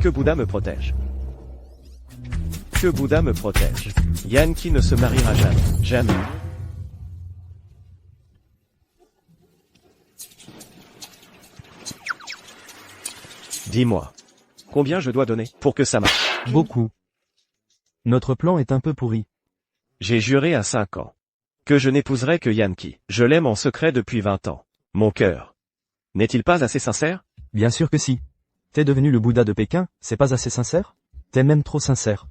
Que Bouddha me protège. Que Bouddha me protège. Yankee ne se mariera jamais. Jamais. Dis-moi. Combien je dois donner pour que ça marche? Beaucoup. Notre plan est un peu pourri. J'ai juré à 5 ans que je n'épouserai que Yankee. Je l'aime en secret depuis 20 ans. Mon cœur. N'est-il pas assez sincère? Bien sûr que si. T'es devenu le Bouddha de Pékin, c'est pas assez sincère? T'es même trop sincère.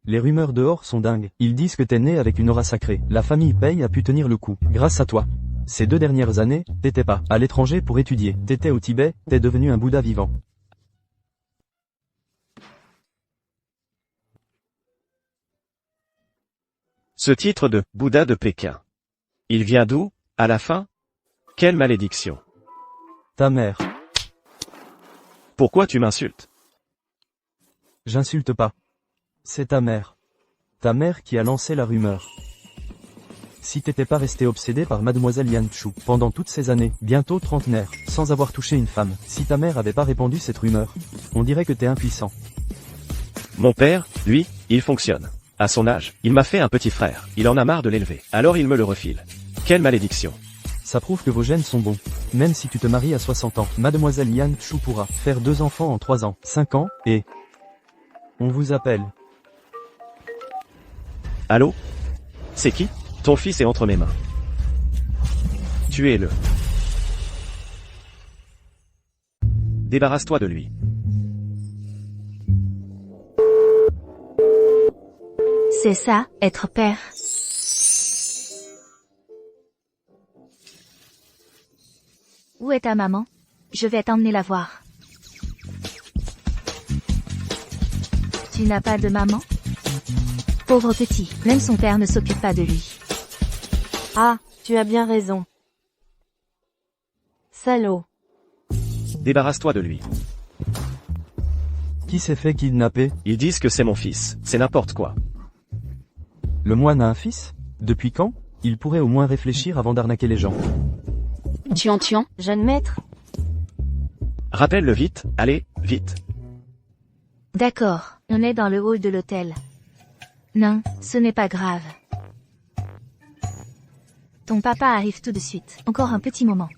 Les rumeurs dehors sont dingues. Ils disent que t'es né avec une aura sacrée. La famille Pei a pu tenir le coup, grâce à toi. Ces 2 dernières années, t'étais pas à l'étranger pour étudier. T'étais au Tibet, t'es devenu un Bouddha vivant. Ce titre de Bouddha de Pékin. Il vient d'où, à la fin? Quelle malédiction. Ta mère. Pourquoi tu m'insultes? J'insulte pas. C'est ta mère. Ta mère qui a lancé la rumeur. Si t'étais pas resté obsédé par mademoiselle Yan Chu pendant toutes ces années, bientôt trentenaire, sans avoir touché une femme, si ta mère avait pas répandu cette rumeur, on dirait que t'es impuissant. Mon père, lui, il fonctionne. À son âge, il m'a fait un petit frère. Il en a marre de l'élever. Alors il me le refile. Quelle malédiction. Ça prouve que vos gènes sont bons. Même si tu te maries à 60 ans, mademoiselle Yan Chu pourra faire 2 enfants en 3 ans, 5 ans, et... on vous appelle. Allô? C'est qui? Ton fils est entre mes mains. Tuez-le. Débarrasse-toi de lui. C'est ça, être père. Où est ta maman? Je vais t'emmener la voir. Tu n'as pas de maman? Pauvre petit, même son père ne s'occupe pas de lui. Ah, tu as bien raison. Salaud. Débarrasse-toi de lui. Qui s'est fait kidnapper? Ils disent que c'est mon fils. C'est n'importe quoi. Le moine a un fils? Depuis quand? Il pourrait au moins réfléchir avant d'arnaquer les gens. Tuan, Jeune maître. Rappelle-le vite. Allez, vite. D'accord, on est dans le hall de l'hôtel. Non, ce n'est pas grave. Ton papa arrive tout de suite. Encore un petit moment.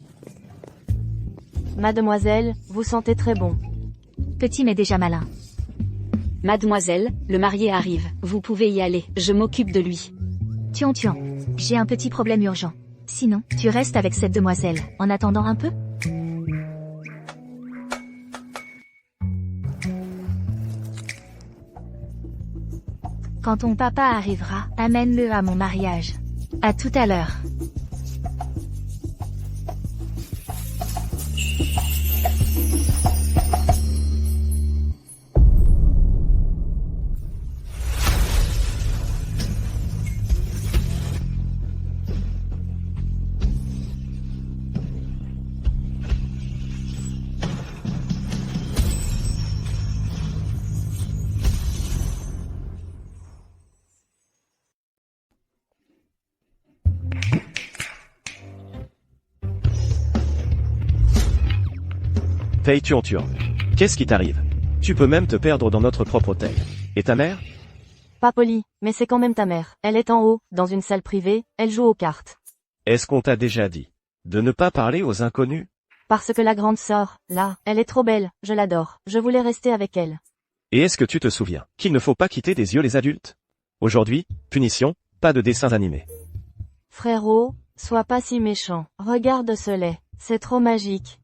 Mademoiselle, vous sentez très bon. Petit mais déjà malin. Mademoiselle, le marié arrive. Vous pouvez y aller, je m'occupe de lui. Tuan, j'ai un petit problème urgent. Sinon, tu restes avec cette demoiselle, en attendant un peu? Quand ton papa arrivera, amène-le à mon mariage. À tout à l'heure. Pei Tuan. Qu'est-ce qui t'arrive? Tu peux même te perdre dans notre propre hôtel. Et ta mère? Pas poli, mais c'est quand même ta mère. Elle est en haut, dans une salle privée, elle joue aux cartes. Est-ce qu'on t'a déjà dit de ne pas parler aux inconnus? Parce que la grande sœur, là, elle est trop belle, je l'adore. Je voulais rester avec elle. Et est-ce que tu te souviens qu'il ne faut pas quitter des yeux les adultes? Aujourd'hui, punition, pas de dessins animés. Frérot, sois pas si méchant. Regarde ce lait, c'est trop magique.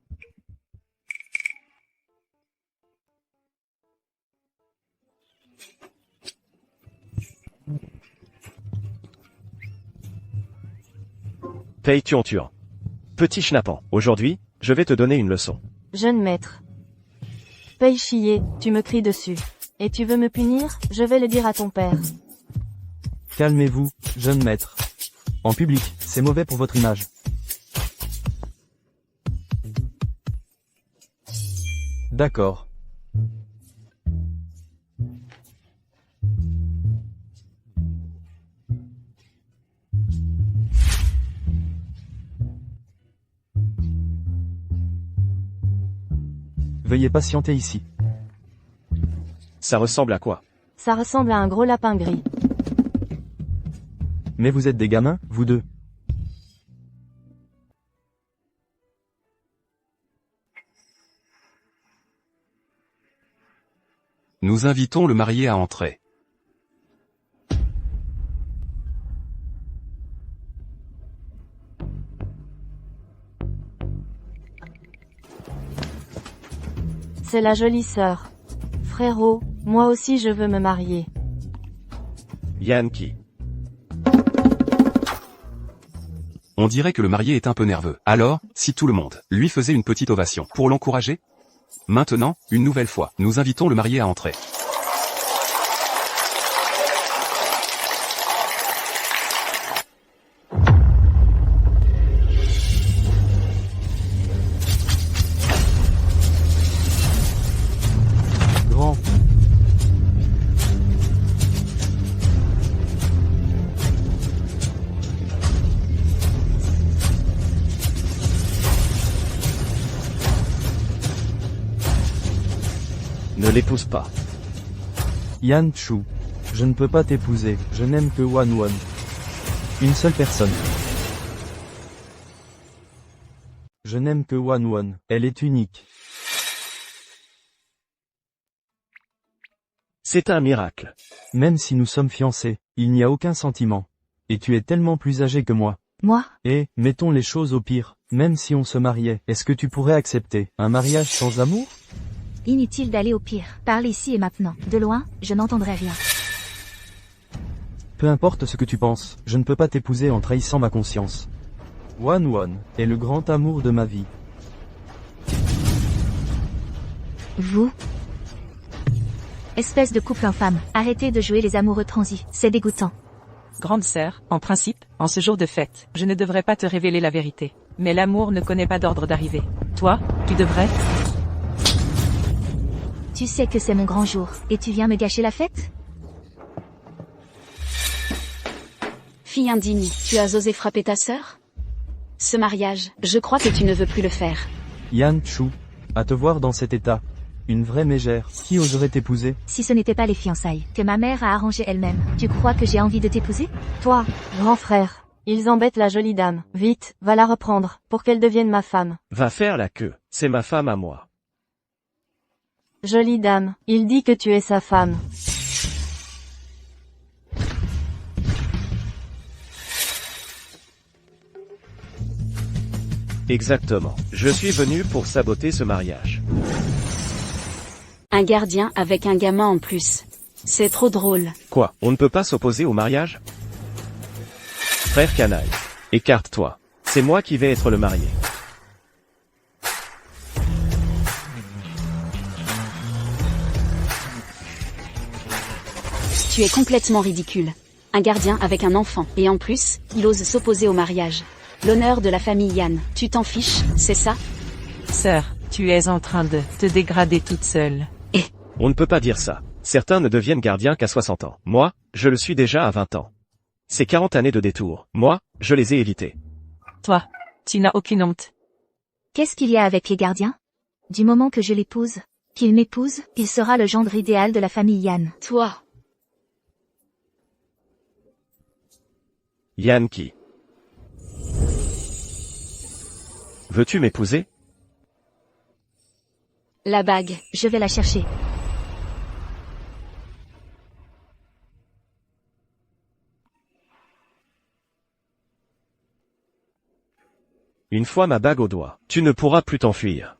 Pei Tuan. Petit schnappant, aujourd'hui, je vais te donner une leçon. Jeune maître. Paye chier, tu me cries dessus. Et tu veux me punir? Je vais le dire à ton père. Calmez-vous, jeune maître. En public, c'est mauvais pour votre image. D'accord. Veuillez patienter ici. Ça ressemble à quoi? Ça ressemble à un gros lapin gris. Mais vous êtes des gamins, vous deux. Nous invitons le marié à entrer. C'est la jolie sœur. Frérot, moi aussi je veux me marier. Yann qui? On dirait que le marié est un peu nerveux. Alors, si tout le monde lui faisait une petite ovation pour l'encourager? Maintenant, une nouvelle fois, nous invitons le marié à entrer. Grand. Ne l'épouse pas. Yan Chu. Je ne peux pas t'épouser, je n'aime que Wan Won. Une seule personne. Je n'aime que Wan Won, elle est unique. C'est un miracle. Même si nous sommes fiancés, il n'y a aucun sentiment. Et tu es tellement plus âgé que moi. Moi, Et, mettons les choses au pire, même si on se mariait, est-ce que tu pourrais accepter un mariage sans amour? inutile d'aller au pire. Parle ici et maintenant. De loin, je n'entendrai rien. Peu importe ce que tu penses, je ne peux pas t'épouser en trahissant ma conscience. Wan Won est le grand amour de ma vie. Vous? Espèce de couple infâme. Arrêtez de jouer les amoureux transis. C'est dégoûtant. Grande sœur, en principe, en ce jour de fête, je ne devrais pas te révéler la vérité. Mais l'amour ne connaît pas d'ordre d'arrivée. Toi, tu devrais? Tu sais que c'est mon grand jour, et tu viens me gâcher la fête? Fille indigne, tu as osé frapper ta sœur? Ce mariage, je crois que tu ne veux plus le faire. Yan Chu, à te voir dans cet état. Une vraie mégère, qui oserait t'épouser? Si ce n'était pas les fiançailles, que ma mère a arrangé elle-même, tu crois que j'ai envie de t'épouser? Toi, grand frère. Ils embêtent la jolie dame. Vite, va la reprendre, pour qu'elle devienne ma femme. Va faire la queue. C'est ma femme à moi. Jolie dame, il dit que tu es sa femme. Exactement. Je suis venu pour saboter ce mariage. Un gardien avec un gamin en plus. C'est trop drôle. Quoi? On ne peut pas s'opposer au mariage? Frère canaille. Écarte-toi. C'est moi qui vais être le marié. Tu es complètement ridicule. Un gardien avec un enfant, et en plus, il ose s'opposer au mariage. L'honneur de la famille Yan, tu t'en fiches, c'est ça? Sœur, tu es en train de te dégrader toute seule. On ne peut pas dire ça. Certains ne deviennent gardiens qu'à 60 ans. Moi, je le suis déjà à 20 ans. C'est 40 années de détour. Moi, je les ai évités. Toi, tu n'as aucune honte. Qu'est-ce qu'il y a avec les gardiens? Du moment que je l'épouse, qu'il m'épouse, il sera le gendre idéal de la famille Yan. Toi. Yan qui? Veux-tu m'épouser? La bague. Je vais la chercher. Une fois ma bague au doigt, tu ne pourras plus t'enfuir.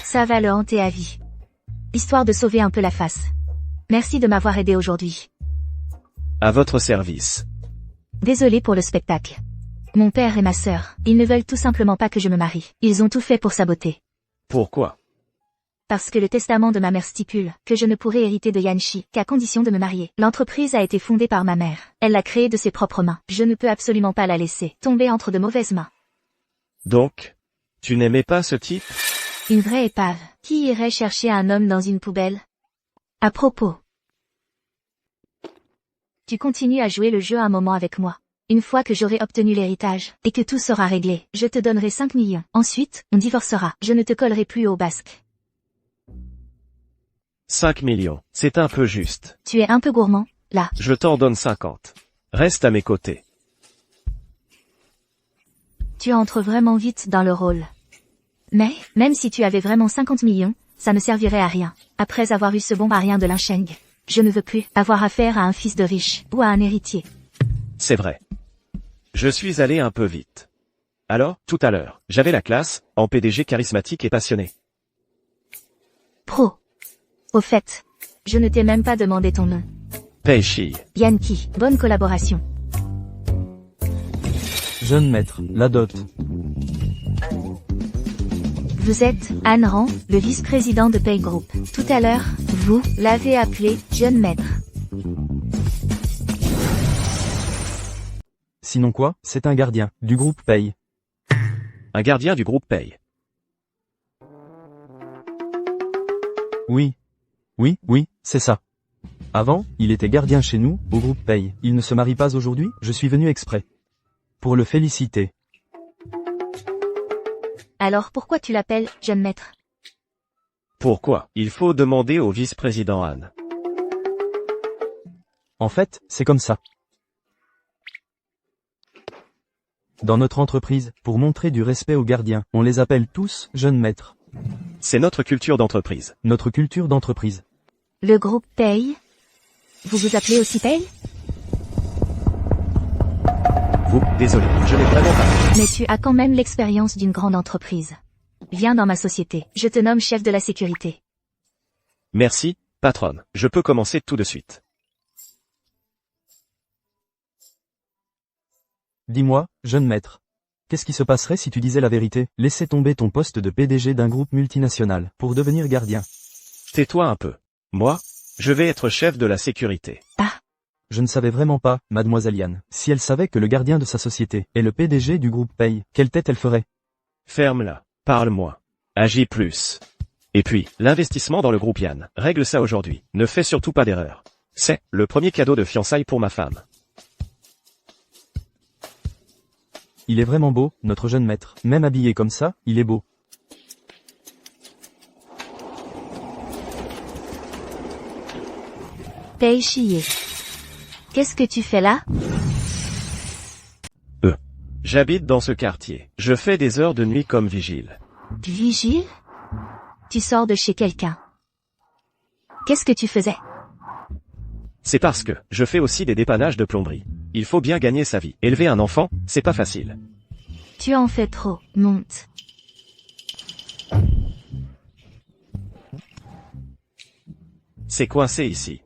Ça va le hanter à vie. Histoire de sauver un peu la face. Merci de m'avoir aidé aujourd'hui. À votre service. Désolé pour le spectacle. Mon père et ma sœur, ils ne veulent tout simplement pas que je me marie. Ils ont tout fait pour saboter. Pourquoi? Parce que le testament de ma mère stipule que je ne pourrai hériter de Yanchi qu'à condition de me marier. L'entreprise a été fondée par ma mère. Elle l'a créée de ses propres mains. Je ne peux absolument pas la laisser tomber entre de mauvaises mains. Donc, Tu n'aimais pas ce type? Une vraie épave. Qui irait chercher un homme dans une poubelle? À propos. Tu continues à jouer le jeu un moment avec moi. Une fois que j'aurai obtenu l'héritage, et que tout sera réglé, je te donnerai 5 millions. Ensuite, on divorcera. Je ne te collerai plus au basque. 5 millions. C'est un peu juste. Tu es un peu gourmand, là. Je t'en donne 50. Reste à mes côtés. Tu entres vraiment vite dans le rôle. Mais, même si tu avais vraiment 50 millions, ça ne servirait à rien. Après avoir eu ce bon à rien de Lincheng, je ne veux plus avoir affaire à un fils de riche, ou à un héritier. C'est vrai. Je suis allé un peu vite. Alors, tout à l'heure, j'avais la classe, en PDG charismatique et passionné. Pro. Au fait, je ne t'ai même pas demandé ton nom. Peishi. Yankee, bonne collaboration. Jeune maître, la dot. Vous êtes Anne Rand, le vice-président de Pay Group. Tout à l'heure, vous l'avez appelé jeune maître. Sinon quoi? C'est un gardien, du groupe Pay. Un gardien du groupe Pay. Oui. Oui, c'est ça. Avant, il était gardien chez nous, au groupe Pay. Il ne se marie pas aujourd'hui, je suis venu exprès. Pour le féliciter. Alors pourquoi tu l'appelles jeune maître? Pourquoi? Il faut demander au vice-président Anne. En fait, c'est comme ça. Dans notre entreprise, pour montrer du respect aux gardiens, on les appelle tous jeunes maîtres. C'est notre culture d'entreprise. Notre culture d'entreprise. Le groupe Pay? Vous vous appelez aussi Pay? Vous, désolé, je n'ai vraiment pas. Mais tu as quand même l'expérience d'une grande entreprise. Viens dans ma société, je te nomme chef de la sécurité. Merci, patronne. Je peux commencer tout de suite. Dis-moi, jeune maître. Qu'est-ce qui se passerait si tu disais la vérité, laissais tomber ton poste de PDG d'un groupe multinational, pour devenir gardien? Tais-toi un peu. Moi, je vais être chef de la sécurité. Ah, Je ne savais vraiment pas, mademoiselle Yann. Si elle savait que le gardien de sa société est le PDG du groupe Pay, quelle tête elle ferait? Ferme-la. Parle-moi. Agis plus. Et puis, l'investissement dans le groupe Yann. Règle ça aujourd'hui. Ne fais surtout pas d'erreur. C'est le premier cadeau de fiançailles pour ma femme. Il est vraiment beau, notre jeune maître. Même habillé comme ça, il est beau. Pay chier. Qu'est-ce que tu fais là? J'habite dans ce quartier. Je fais des heures de nuit comme vigile. Vigile? Tu sors de chez quelqu'un. Qu'est-ce que tu faisais? C'est parce que je fais aussi des dépannages de plomberie. Il faut bien gagner sa vie. Élever un enfant, c'est pas facile. Tu en fais trop, monte. C'est coincé ici.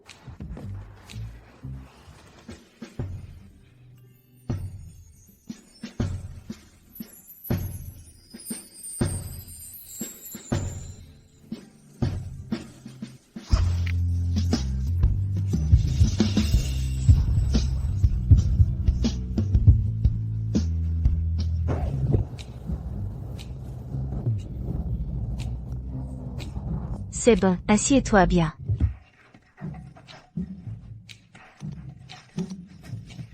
C'est bon, assieds-toi bien.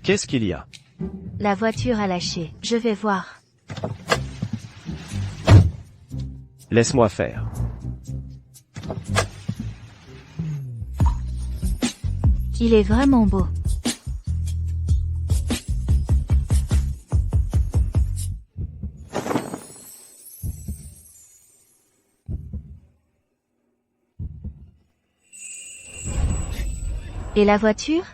Qu'est-ce qu'il y a? La voiture a lâché, je vais voir. Laisse-moi faire. Il est vraiment beau. Et la voiture?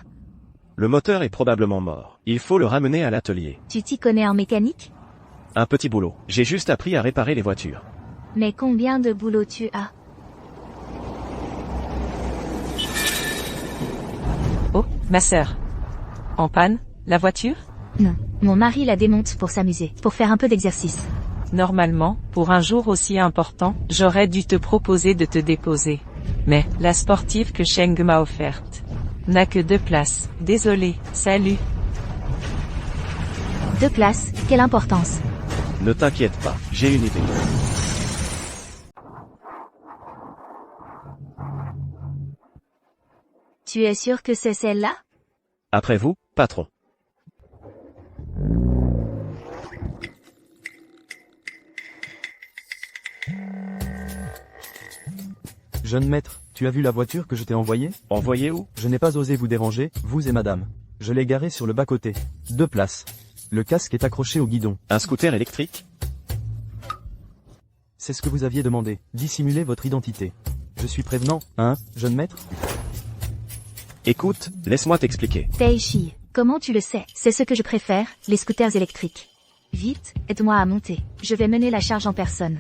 Le moteur est probablement mort. Il faut le ramener à l'atelier. Tu t'y connais en mécanique? Un petit boulot. J'ai juste appris à réparer les voitures. Mais combien de boulot tu as? Oh, ma sœur. En panne, la voiture? Non, mon mari la démonte pour s'amuser, pour faire un peu d'exercice. Normalement, pour un jour aussi important, j'aurais dû te proposer de te déposer. Mais, la sportive que Sheng m'a offerte n'a que 2 places. Désolé, salut. 2 places, quelle importance? Ne t'inquiète pas, j'ai une idée. Tu es sûr que c'est celle-là? Après vous, patron. Jeune maître, tu as vu la voiture que je t'ai envoyée? Envoyé où? Je n'ai pas osé vous déranger, vous et madame. Je l'ai garée sur le bas-côté. 2 places. Le casque est accroché au guidon. Un scooter électrique? C'est ce que vous aviez demandé. Dissimulez votre identité. Je suis prévenant, hein, jeune maître? Écoute, laisse-moi t'expliquer. Taishi, comment tu le sais? C'est ce que je préfère, les scooters électriques. Vite, aide-moi à monter. Je vais mener la charge en personne.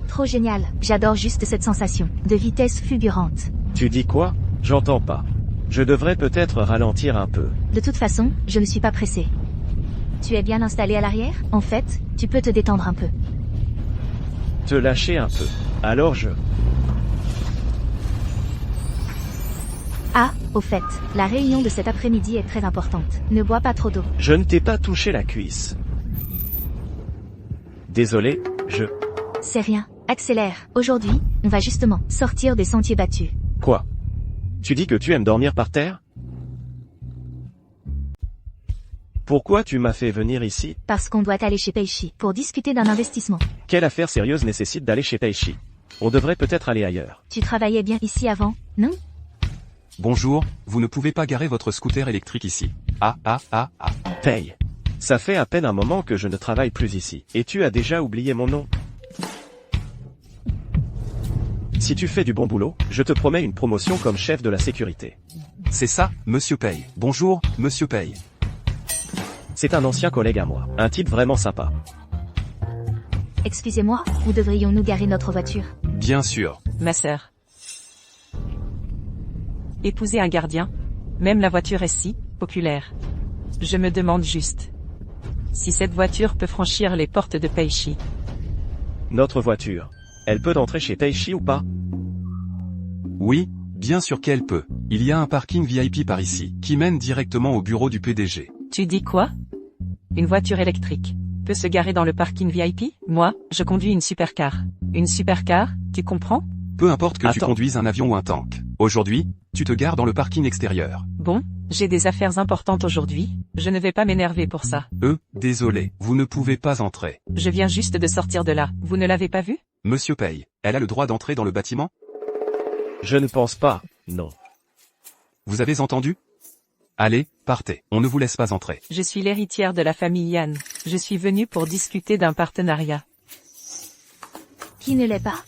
Trop génial, j'adore juste cette sensation, de vitesse fulgurante. Tu dis quoi? J'entends pas. Je devrais peut-être ralentir un peu. De toute façon, je ne suis pas pressé. Tu es bien installé à l'arrière? En fait, tu peux te détendre un peu. Te lâcher un peu. Alors je... Ah, au fait, la réunion de cet après-midi est très importante. Ne bois pas trop d'eau. Je ne t'ai pas touché la cuisse. Désolé, C'est rien. Accélère. Aujourd'hui, on va justement sortir des sentiers battus. Quoi? Tu dis que tu aimes dormir par terre? Pourquoi tu m'as fait venir ici? Parce qu'on doit aller chez Peishi pour discuter d'un investissement. Quelle affaire sérieuse nécessite d'aller chez Taishi? On devrait peut-être aller ailleurs. Tu travaillais bien ici avant, non? Bonjour, vous ne pouvez pas garer votre scooter électrique ici. Ah. Paye. Ça fait à peine un moment que je ne travaille plus ici. Et tu as déjà oublié mon nom? Si tu fais du bon boulot, je te promets une promotion comme chef de la sécurité. C'est ça, Monsieur Paye. Bonjour, Monsieur Paye. C'est un ancien collègue à moi. Un type vraiment sympa. Excusez-moi, où devrions-nous garer notre voiture? Bien sûr. Ma sœur. Épouser un gardien? Même la voiture est si populaire. Je me demande juste si cette voiture peut franchir les portes de Peishi. Notre voiture. Elle peut entrer chez Taishi ou pas? Oui, bien sûr qu'elle peut. Il y a un parking VIP par ici, qui mène directement au bureau du PDG. Tu dis quoi? Une voiture électrique peut se garer dans le parking VIP? Moi, je conduis une supercar. Une supercar, tu comprends? Peu importe que tu Attends. conduises un avion ou un tank. Aujourd'hui, tu te gares dans le parking extérieur. Bon, j'ai des affaires importantes aujourd'hui. Je ne vais pas m'énerver pour ça. Désolé, vous ne pouvez pas entrer. Je viens juste de sortir de là. Vous ne l'avez pas vu? Monsieur Paye, elle a le droit d'entrer dans le bâtiment? Je ne pense pas, non. Vous avez entendu? Allez, partez, on ne vous laisse pas entrer. Je suis l'héritière de la famille Yann. Je suis venue pour discuter d'un partenariat. Qui ne l'est pas?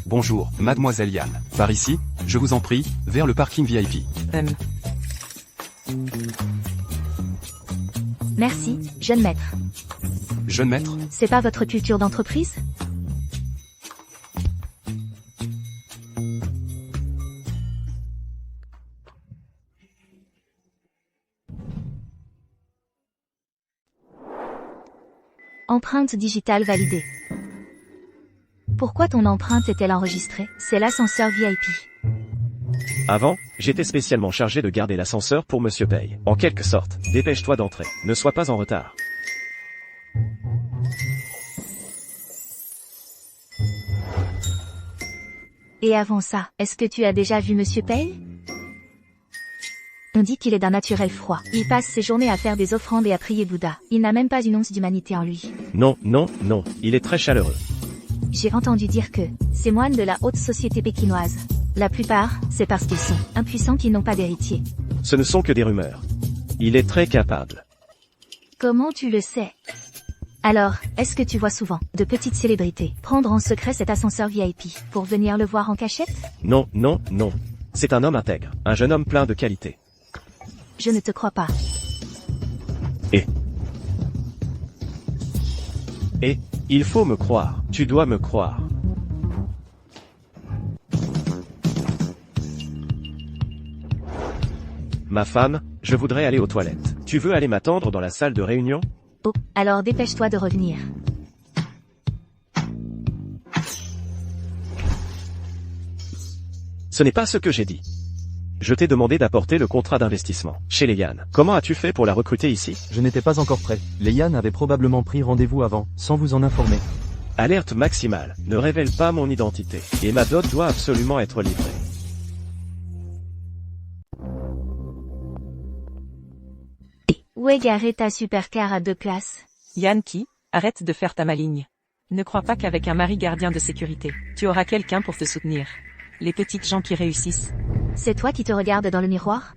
Bonjour, mademoiselle Yann. Par ici, je vous en prie, vers le parking VIP. Merci, jeune maître. Jeune maître? C'est pas votre culture d'entreprise? Empreinte digitale validée. Pourquoi ton empreinte est-elle enregistrée? C'est l'ascenseur VIP. Avant, j'étais spécialement chargé de garder l'ascenseur pour Monsieur Paye. En quelque sorte, dépêche-toi d'entrer. Ne sois pas en retard. Et avant ça, est-ce que tu as déjà vu Monsieur Paye? On dit qu'il est d'un naturel froid. Il passe ses journées à faire des offrandes et à prier Bouddha. Il n'a même pas une once d'humanité en lui. Non, il est très chaleureux. J'ai entendu dire que ces moines de la haute société pékinoise, la plupart, c'est parce qu'ils sont impuissants qu'ils n'ont pas d'héritier. Ce ne sont que des rumeurs. Il est très capable. Comment tu le sais? Alors, est-ce que tu vois souvent de petites célébrités prendre en secret cet ascenseur VIP pour venir le voir en cachette? Non. C'est un homme intègre, un jeune homme plein de qualité. Je ne te crois pas. Et il faut me croire. Tu dois me croire. Ma femme, je voudrais aller aux toilettes. Tu veux aller m'attendre dans la salle de réunion? Oh, alors dépêche-toi de revenir. Ce n'est pas ce que j'ai dit. Je t'ai demandé d'apporter le contrat d'investissement chez les Yann. Comment as-tu fait pour la recruter ici? Je n'étais pas encore prêt. Les Yann avaient probablement pris rendez-vous avant, sans vous en informer. Alerte maximale. Ne révèle pas mon identité. Et ma dot doit absolument être livrée. Où est garée ta supercar à 2 places? Yankee, arrête de faire ta maligne. Ne crois pas qu'avec un mari gardien de sécurité, tu auras quelqu'un pour te soutenir. Les petites gens qui réussissent. C'est toi qui te regardes dans le miroir?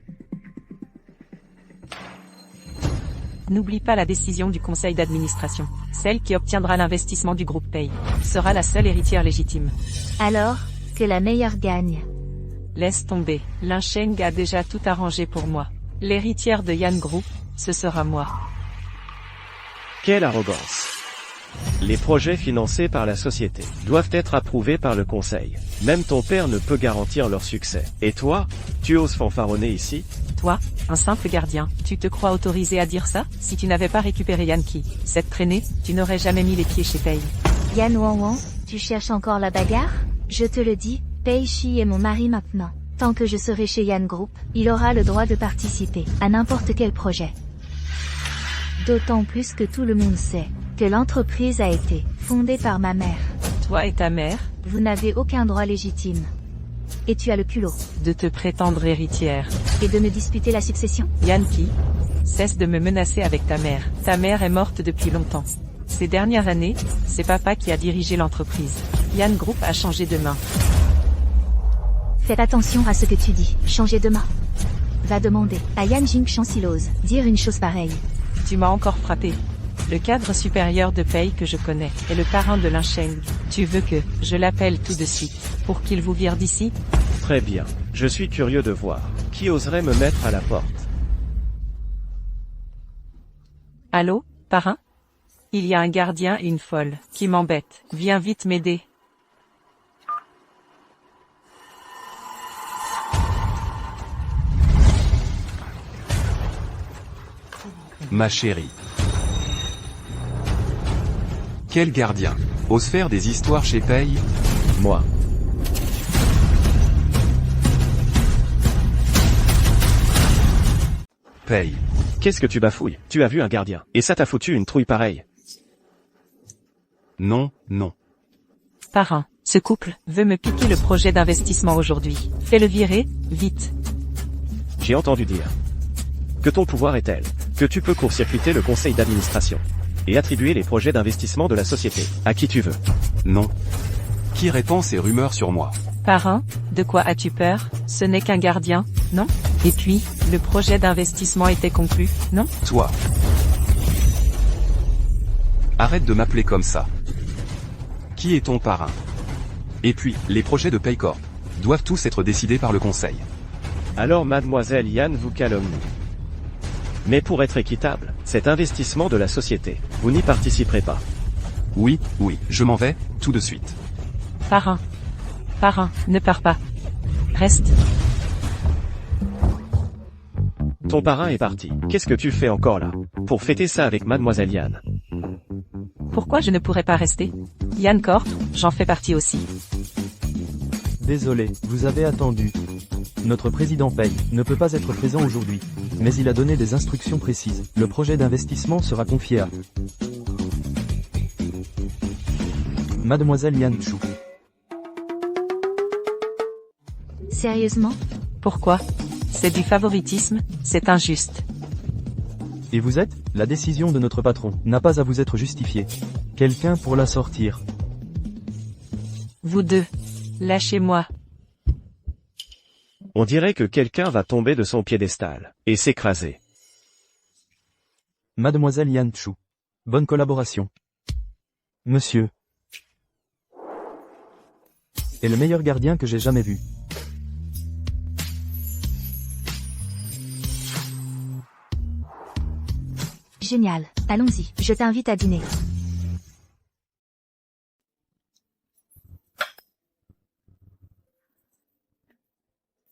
N'oublie pas la décision du conseil d'administration. Celle qui obtiendra l'investissement du groupe Pay sera la seule héritière légitime. Alors, que la meilleure gagne. Laisse tomber, Lincheng a déjà tout arrangé pour moi. L'héritière de Yann Group, ce sera moi. Quelle arrogance. Les projets financés par la société doivent être approuvés par le conseil. Même ton père ne peut garantir leur succès. Et toi, tu oses fanfaronner ici? Toi, un simple gardien, tu te crois autorisé à dire ça? Si tu n'avais pas récupéré Yankee, cette traînée, tu n'aurais jamais mis les pieds chez Pei. Yan Wang, tu cherches encore la bagarre? Je te le dis, Pei Shi est mon mari maintenant. Tant que je serai chez Yann Group, il aura le droit de participer à n'importe quel projet. D'autant plus que tout le monde sait que l'entreprise a été fondée par ma mère. Toi et ta mère, Vous n'avez aucun droit légitime. Et tu as le culot. de te prétendre héritière. Et de me disputer la succession. Yankee, cesse de me menacer avec ta mère. Ta mère est morte depuis longtemps. Ces dernières années, c'est papa qui a dirigé l'entreprise. Yann Group a changé de main. Fais attention à ce que tu dis. Changer de main. Va demander à Yan Jing Chancilose dire une chose pareille. Tu m'as encore frappé. Le cadre supérieur de paye que je connais est le parrain de Lincheng. Tu veux que je l'appelle tout de suite pour qu'il vous vire d'ici? Très bien. Je suis curieux de voir. Qui oserait me mettre à la porte? Allô, parrain? Il y a un gardien et une folle qui m'embête. Viens vite m'aider. Ma chérie. Quel gardien ose faire des histoires chez Pei? Moi. Pei. Qu'est-ce que tu bafouilles? Tu as vu un gardien. Et ça t'a foutu une trouille pareille. Non, non. Parrain, ce couple veut me piquer le projet d'investissement aujourd'hui. Fais-le virer, vite. J'ai entendu dire que ton pouvoir est tel que tu peux court-circuiter le conseil d'administration et attribuer les projets d'investissement de la société à qui tu veux. Non. Qui répand ces rumeurs sur moi? Parrain, de quoi as-tu peur? Ce n'est qu'un gardien, non? Et puis, le projet d'investissement était conclu, non? Toi. Arrête de m'appeler comme ça. Qui est ton parrain? Et puis, les projets de Paycorp doivent tous être décidés par le conseil. Alors mademoiselle Yann vous calomnie. Mais pour être équitable, cet investissement de la société, vous n'y participerez pas. Oui, oui, je m'en vais, tout de suite. Parrain. Parrain, ne pars pas. Reste. Ton parrain est parti. Qu'est-ce que tu fais encore là? Pour fêter ça avec mademoiselle Yann. Pourquoi je ne pourrais pas rester? Yann Corp, j'en fais partie aussi. Désolé, vous avez attendu. Notre président Pei ne peut pas être présent aujourd'hui, mais il a donné des instructions précises. Le projet d'investissement sera confié à Mademoiselle Yan Chu. Sérieusement? Pourquoi? C'est du favoritisme, c'est injuste. Et vous êtes? La décision de notre patron n'a pas à vous être justifiée. Quelqu'un pour la sortir. Vous deux. Lâchez-moi. On dirait que quelqu'un va tomber de son piédestal et s'écraser. Mademoiselle Yan Chu. Bonne collaboration. Monsieur est le meilleur gardien que j'ai jamais vu. Génial. Allons-y. Je t'invite à dîner.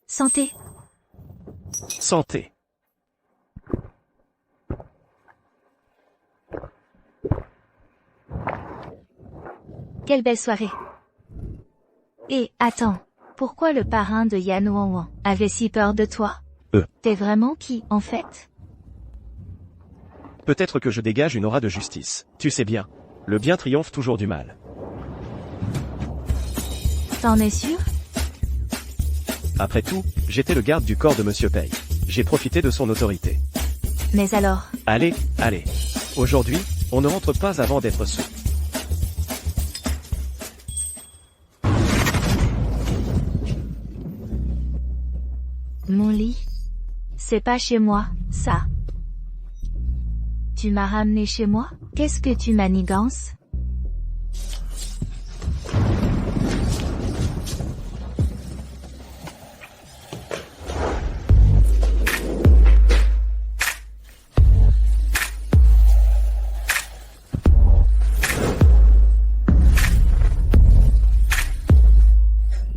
Santé. Santé. Quelle belle soirée. Et, attends. Pourquoi le parrain de Yan Wanwan avait si peur de toi? T'es vraiment qui, en fait? Peut-être que je dégage une aura de justice. Tu sais bien. Le bien triomphe toujours du mal. T'en es sûr? Après tout, j'étais le garde du corps de Monsieur Pei. J'ai profité de son autorité. Mais alors, Allez, allez. Aujourd'hui, on ne rentre pas avant d'être sous. mon lit? C'est pas chez moi, ça. Tu m'as ramené chez moi? Qu'est-ce que tu manigances?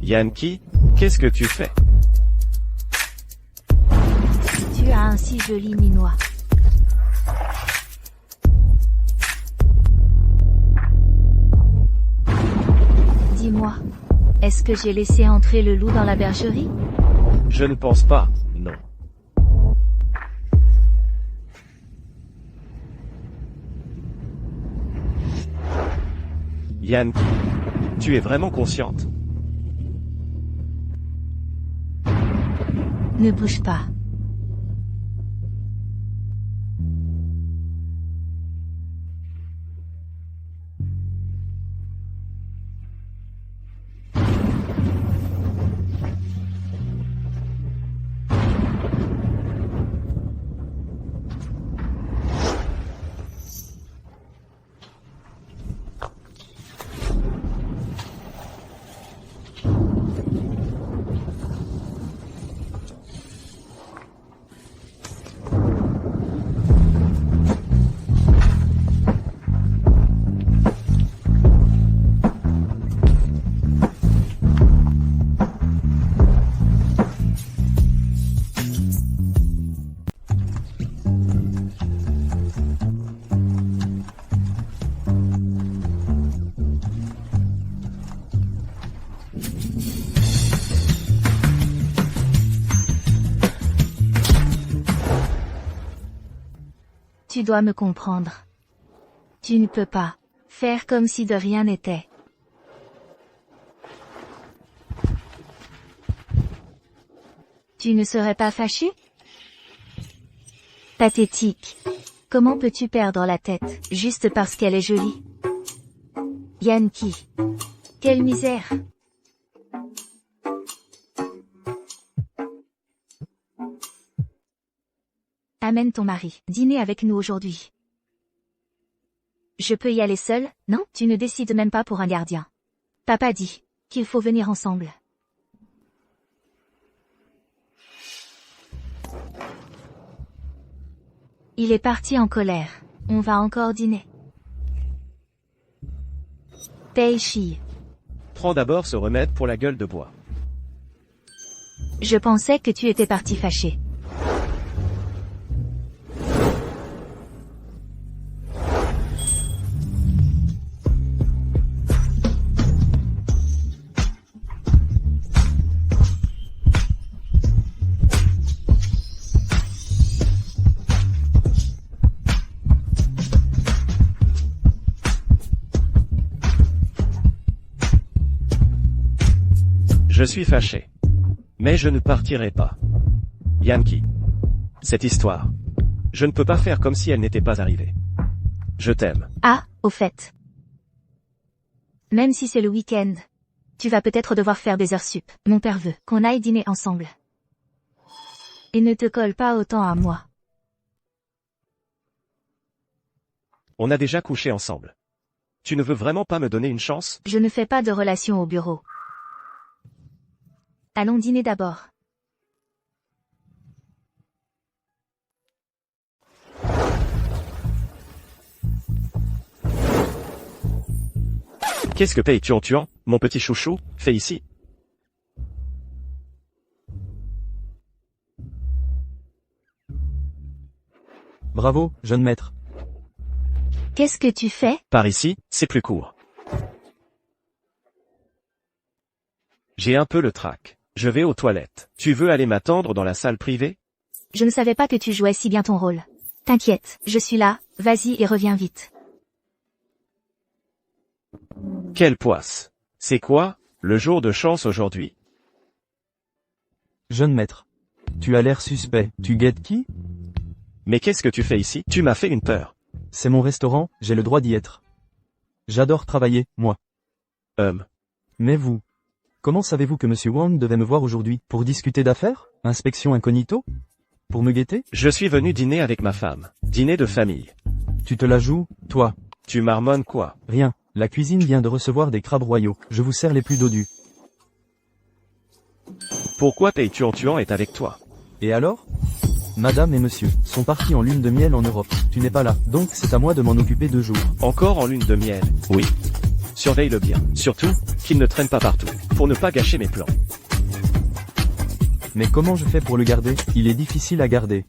Yankee, qu'est-ce que tu fais? Tu as un si joli minois. Dis-moi, est-ce que j'ai laissé entrer le loup dans la bergerie? Je ne pense pas, non. Yankee, tu es vraiment consciente? Ne bouge pas. Tu dois me comprendre. Tu ne peux pas faire comme si de rien n'était. Tu ne serais pas fâché? Pathétique. Comment peux-tu perdre la tête, juste parce qu'elle est jolie? Yankee. Quelle misère. Amène ton mari, dîner avec nous aujourd'hui. Je peux y aller seule, non? Tu ne décides même pas pour un gardien. Papa dit qu'il faut venir ensemble. Il est parti en colère. On va encore dîner. Pei Shi. Prends d'abord ce remède pour la gueule de bois. Je pensais que tu étais parti fâché. Je suis fâché. Mais je ne partirai pas. Yankee. Cette histoire. Je ne peux pas faire comme si elle n'était pas arrivée. Je t'aime. Ah, au fait. Même si c'est le week-end, tu vas peut-être devoir faire des heures sup. Mon père veut qu'on aille dîner ensemble. Et ne te colle pas autant à moi. On a déjà couché ensemble. Tu ne veux vraiment pas me donner une chance? Je ne fais pas de relations au bureau. Allons dîner d'abord. Qu'est-ce que Pei Tuan, mon petit chouchou, fait ici? Bravo, jeune maître. Qu'est-ce que tu fais? Par ici, c'est plus court. J'ai un peu le trac. Je vais aux toilettes. Tu veux aller m'attendre dans la salle privée? Je ne savais pas que tu jouais si bien ton rôle. T'inquiète, je suis là, vas-y et reviens vite. Quelle poisse. C'est quoi, le jour de chance aujourd'hui? Jeune maître. Tu as l'air suspect. Tu guettes qui? Mais qu'est-ce que tu fais ici? Tu m'as fait une peur. C'est mon restaurant, j'ai le droit d'y être. J'adore travailler, moi. Mais vous? Comment savez-vous que Monsieur Wang devait me voir aujourd'hui? Pour discuter d'affaires? Inspection incognito? Pour me guetter? Je suis venu dîner avec ma femme. Dîner de famille. Tu te la joues, toi? Tu marmonnes quoi? Rien. La cuisine vient de recevoir des crabes royaux. Je vous sers les plus dodus. Pourquoi Pei Tuan est avec toi? Et alors? Madame et monsieur sont partis en lune de miel en Europe. Tu n'es pas là, donc c'est à moi de m'en occuper 2 jours. Encore en lune de miel? Oui. Surveille-le bien. Surtout, qu'il ne traîne pas partout. Pour ne pas gâcher mes plans. Mais comment je fais pour le garder? Il est difficile à garder.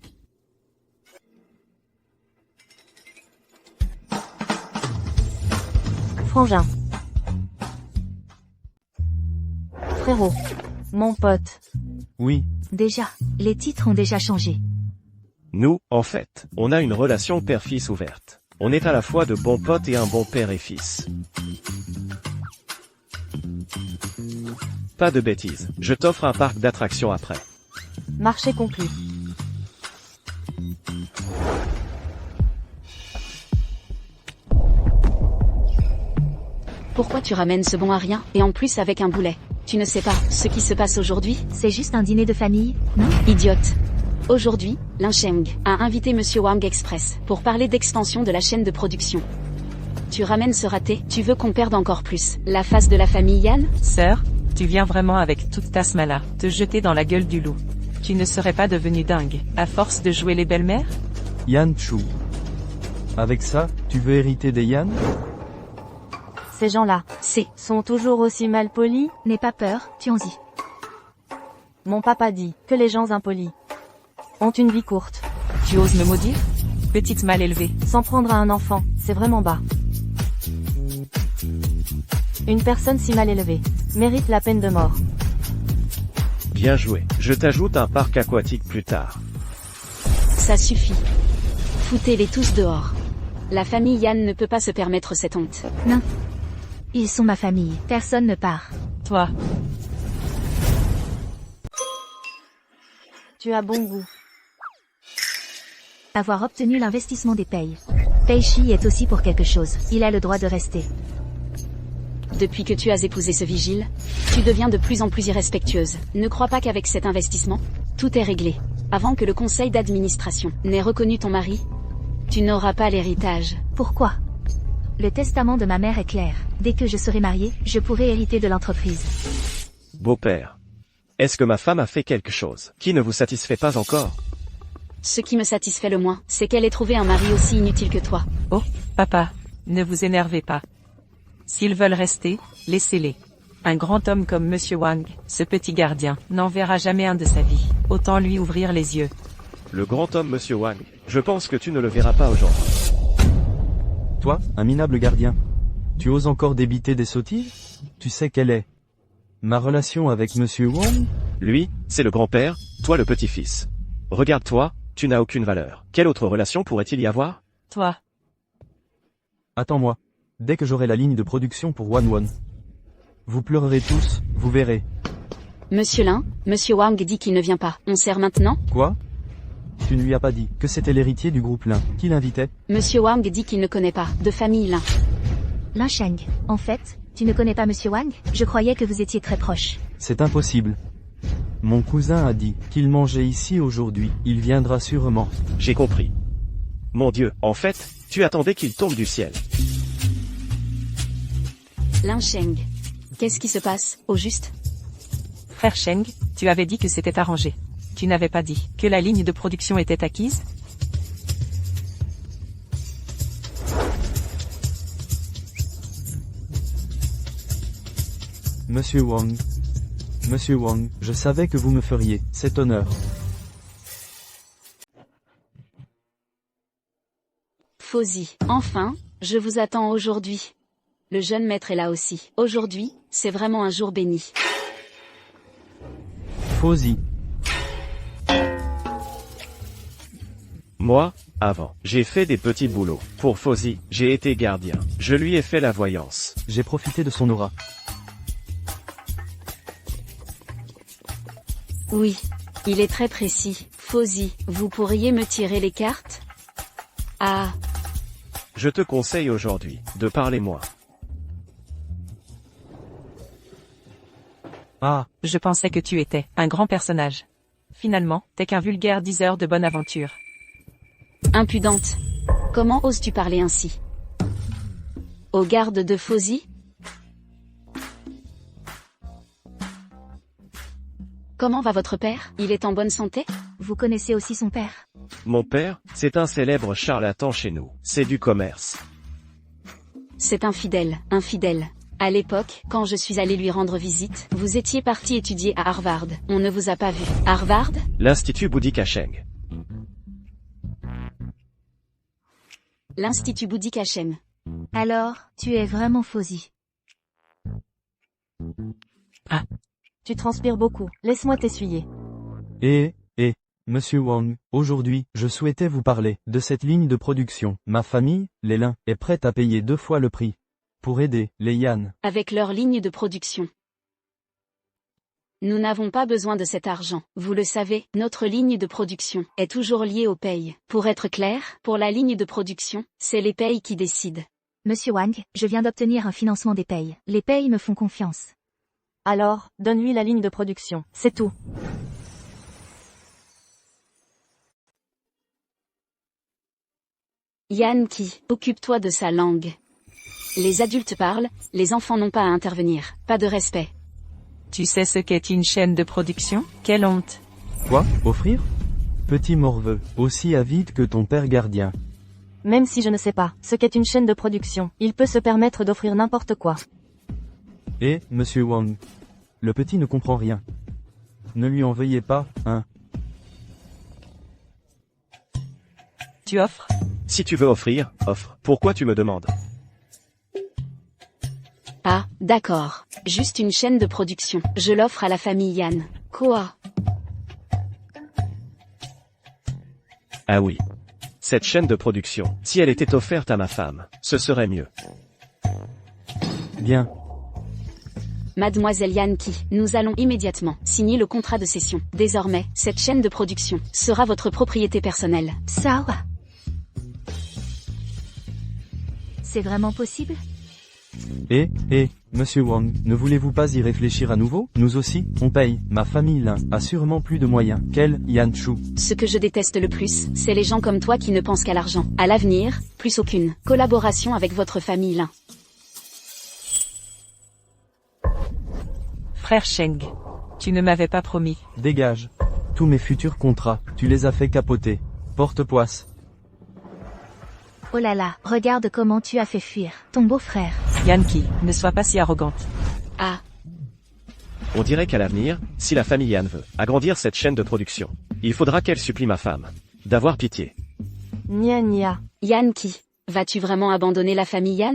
Frangin. Frérot. Mon pote. Oui. Déjà, les titres ont déjà changé. Nous, en fait, on a une relation père-fils ouverte. On est à la fois de bons potes et un bon père et fils. Pas de bêtises. Je t'offre un parc d'attractions après. Marché conclu. Pourquoi tu ramènes ce bon à rien, et en plus avec un boulet? Tu ne sais pas ce qui se passe aujourd'hui? C'est juste un dîner de famille, non? Idiote. Aujourd'hui, Lin Sheng a invité Monsieur Wang Express pour parler d'expansion de la chaîne de production. Tu ramènes ce raté, tu veux qu'on perde encore plus la face de la famille Yan? Sœur, tu viens vraiment avec toute ta smala, te jeter dans la gueule du loup. Tu ne serais pas devenu dingue, à force de jouer les belles-mères? Yan Chu. Avec ça, tu veux hériter des Yan? Ces gens-là sont toujours aussi mal polis? N'aie pas peur, Tuanzi. Mon papa dit que les gens impolis ont une vie courte. Tu oses me maudire? Petite mal élevée. S'en prendre à un enfant, c'est vraiment bas. Une personne si mal élevée mérite la peine de mort. Bien joué. Je t'ajoute un parc aquatique plus tard. Ça suffit. Foutez-les tous dehors. La famille Yan ne peut pas se permettre cette honte. Non. Ils sont ma famille, personne ne part. Toi, Tu as bon goût. Avoir obtenu l'investissement des payes. Pei Shi est aussi pour quelque chose, il a le droit de rester. Depuis que tu as épousé ce vigile, tu deviens de plus en plus irrespectueuse. Ne crois pas qu'avec cet investissement, tout est réglé. Avant que le conseil d'administration n'ait reconnu ton mari, tu n'auras pas l'héritage. Pourquoi? Le testament de ma mère est clair. Dès que je serai mariée, je pourrai hériter de l'entreprise. Beau-père. Est-ce que ma femme a fait quelque chose qui ne vous satisfait pas encore? Ce qui me satisfait le moins, c'est qu'elle ait trouvé un mari aussi inutile que toi. oh, papa, ne vous énervez pas. S'ils veulent rester, laissez-les. Un grand homme comme Monsieur Wang, ce petit gardien, n'en verra jamais un de sa vie. Autant lui ouvrir les yeux. Le grand homme Monsieur Wang, je pense que tu ne le verras pas aujourd'hui. Toi, un minable gardien. Tu oses encore débiter des sottises? Tu sais quelle est ma relation avec Monsieur Wang? Lui, c'est le grand-père, toi le petit-fils. Regarde-toi, tu n'as aucune valeur. Quelle autre relation pourrait-il y avoir? Toi, Attends-moi. Dès que j'aurai la ligne de production pour Wanwon. Vous pleurerez tous, vous verrez. Monsieur Lin, Monsieur Wang dit qu'il ne vient pas. On sert maintenant? Quoi? Tu ne lui as pas dit que c'était l'héritier du groupe Lin. Qui l'invitait? Monsieur Wang dit qu'il ne connaît pas de famille Lin. Lin Sheng, en fait, tu ne connais pas Monsieur Wang? Je croyais que vous étiez très proches. C'est impossible. Mon cousin a dit qu'il mangeait ici aujourd'hui. Il viendra sûrement. J'ai compris. Mon Dieu, en fait, tu attendais qu'il tombe du ciel. Lin Sheng. Qu'est-ce qui se passe, au juste? frère Sheng, tu avais dit que c'était arrangé. Tu n'avais pas dit que la ligne de production était acquise? Monsieur Wang, je savais que vous me feriez cet honneur. Fauzi. Enfin, je vous attends aujourd'hui. Le jeune maître est là aussi. Aujourd'hui, c'est vraiment un jour béni. Fauzi. Moi, avant, j'ai fait des petits boulots. Pour Fauzi, j'ai été gardien. Je lui ai fait la voyance. J'ai profité de son aura. Oui. Il est très précis. Fauzi, vous pourriez me tirer les cartes? Ah, Je te conseille aujourd'hui de parler moins. Ah, Je pensais que tu étais un grand personnage. Finalement, t'es qu'un vulgaire diseur de bonne aventure. impudente. Comment oses-tu parler ainsi? Au garde de Fauzi? Comment va votre père? Il est en bonne santé? Vous connaissez aussi son père? Mon père, c'est un célèbre charlatan chez nous. C'est du commerce. C'est infidèle, infidèle. À l'époque, quand je suis allé lui rendre visite, vous étiez parti étudier à Harvard. On ne vous a pas vu. Harvard? L'Institut bouddhique à Cheng. L'Institut bouddhique Hachem. Alors, tu es vraiment Fauzi. Tu transpires beaucoup. Laisse-moi t'essuyer. Monsieur Wang, aujourd'hui, je souhaitais vous parler de cette ligne de production. Ma famille, les Lin, est prête à payer 2 fois le prix pour aider les Yan. Avec leur ligne de production. Nous n'avons pas besoin de cet argent. Vous le savez, notre ligne de production est toujours liée aux payes. Pour être clair, pour la ligne de production, c'est les payes qui décident. Monsieur Wang, je viens d'obtenir un financement des payes. Les payes me font confiance. Alors, donne-lui la ligne de production. C'est tout. Yan Ki, occupe-toi de sa langue. Les adultes parlent, les enfants n'ont pas à intervenir. Pas de respect. Tu sais ce qu'est une chaîne de production? Quelle honte! Quoi? Offrir? Petit morveux, aussi avide que ton père gardien. Même si je ne sais pas ce qu'est une chaîne de production, il peut se permettre d'offrir n'importe quoi. Monsieur Wang. Le petit ne comprend rien. Ne lui en veuillez pas, hein. Tu offres? Si tu veux offrir, offre. Pourquoi tu me demandes? Ah, d'accord. Juste une chaîne de production. Je l'offre à la famille Yan. Quoi? Ah oui. Cette chaîne de production, si elle était offerte à ma femme, ce serait mieux. Bien. Mademoiselle Yan Ki, nous allons immédiatement signer le contrat de cession. Désormais, cette chaîne de production sera votre propriété personnelle. Ça va. C'est vraiment possible? Monsieur Wang, ne voulez-vous pas y réfléchir à nouveau? Nous aussi, on paye. Ma famille Lin a sûrement plus de moyens qu'elle, Yan Chu. Ce que je déteste le plus, c'est les gens comme toi qui ne pensent qu'à l'argent. À l'avenir, plus aucune collaboration avec votre famille Lin. Frère Sheng. Tu ne m'avais pas promis. Dégage. Tous mes futurs contrats, tu les as fait capoter. Porte-poisse. Oh là là, regarde comment tu as fait fuir ton beau-frère. Yanki, ne sois pas si arrogante. Ah, On dirait qu'à l'avenir, si la famille Yan veut agrandir cette chaîne de production, il faudra qu'elle supplie ma femme d'avoir pitié. Nia nia. Yan Ki, vas-tu vraiment abandonner la famille Yan?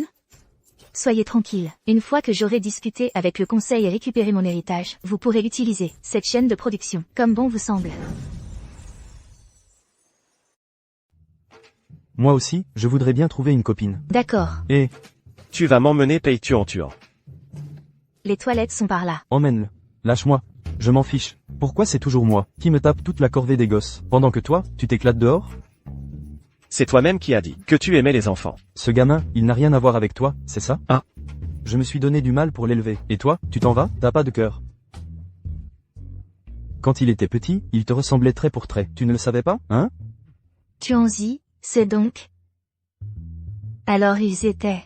Soyez tranquille. Une fois que j'aurai discuté avec le conseil et récupéré mon héritage, vous pourrez utiliser cette chaîne de production comme bon vous semble. Moi aussi, je voudrais bien trouver une copine. D'accord. Tu vas m'emmener paye-tu en tuant. Les toilettes sont par là. Emmène-le. Lâche-moi. Je m'en fiche. Pourquoi c'est toujours moi qui me tape toute la corvée des gosses, pendant que toi, tu t'éclates dehors? C'est toi-même qui as dit que tu aimais les enfants. Ce gamin, il n'a rien à voir avec toi, c'est ça? Ah. Je me suis donné du mal pour l'élever. Et toi, tu t'en vas? T'as pas de cœur. Quand il était petit, il te ressemblait trait pour trait. Tu ne le savais pas, hein? Tuanzi, c'est donc... Alors ils étaient...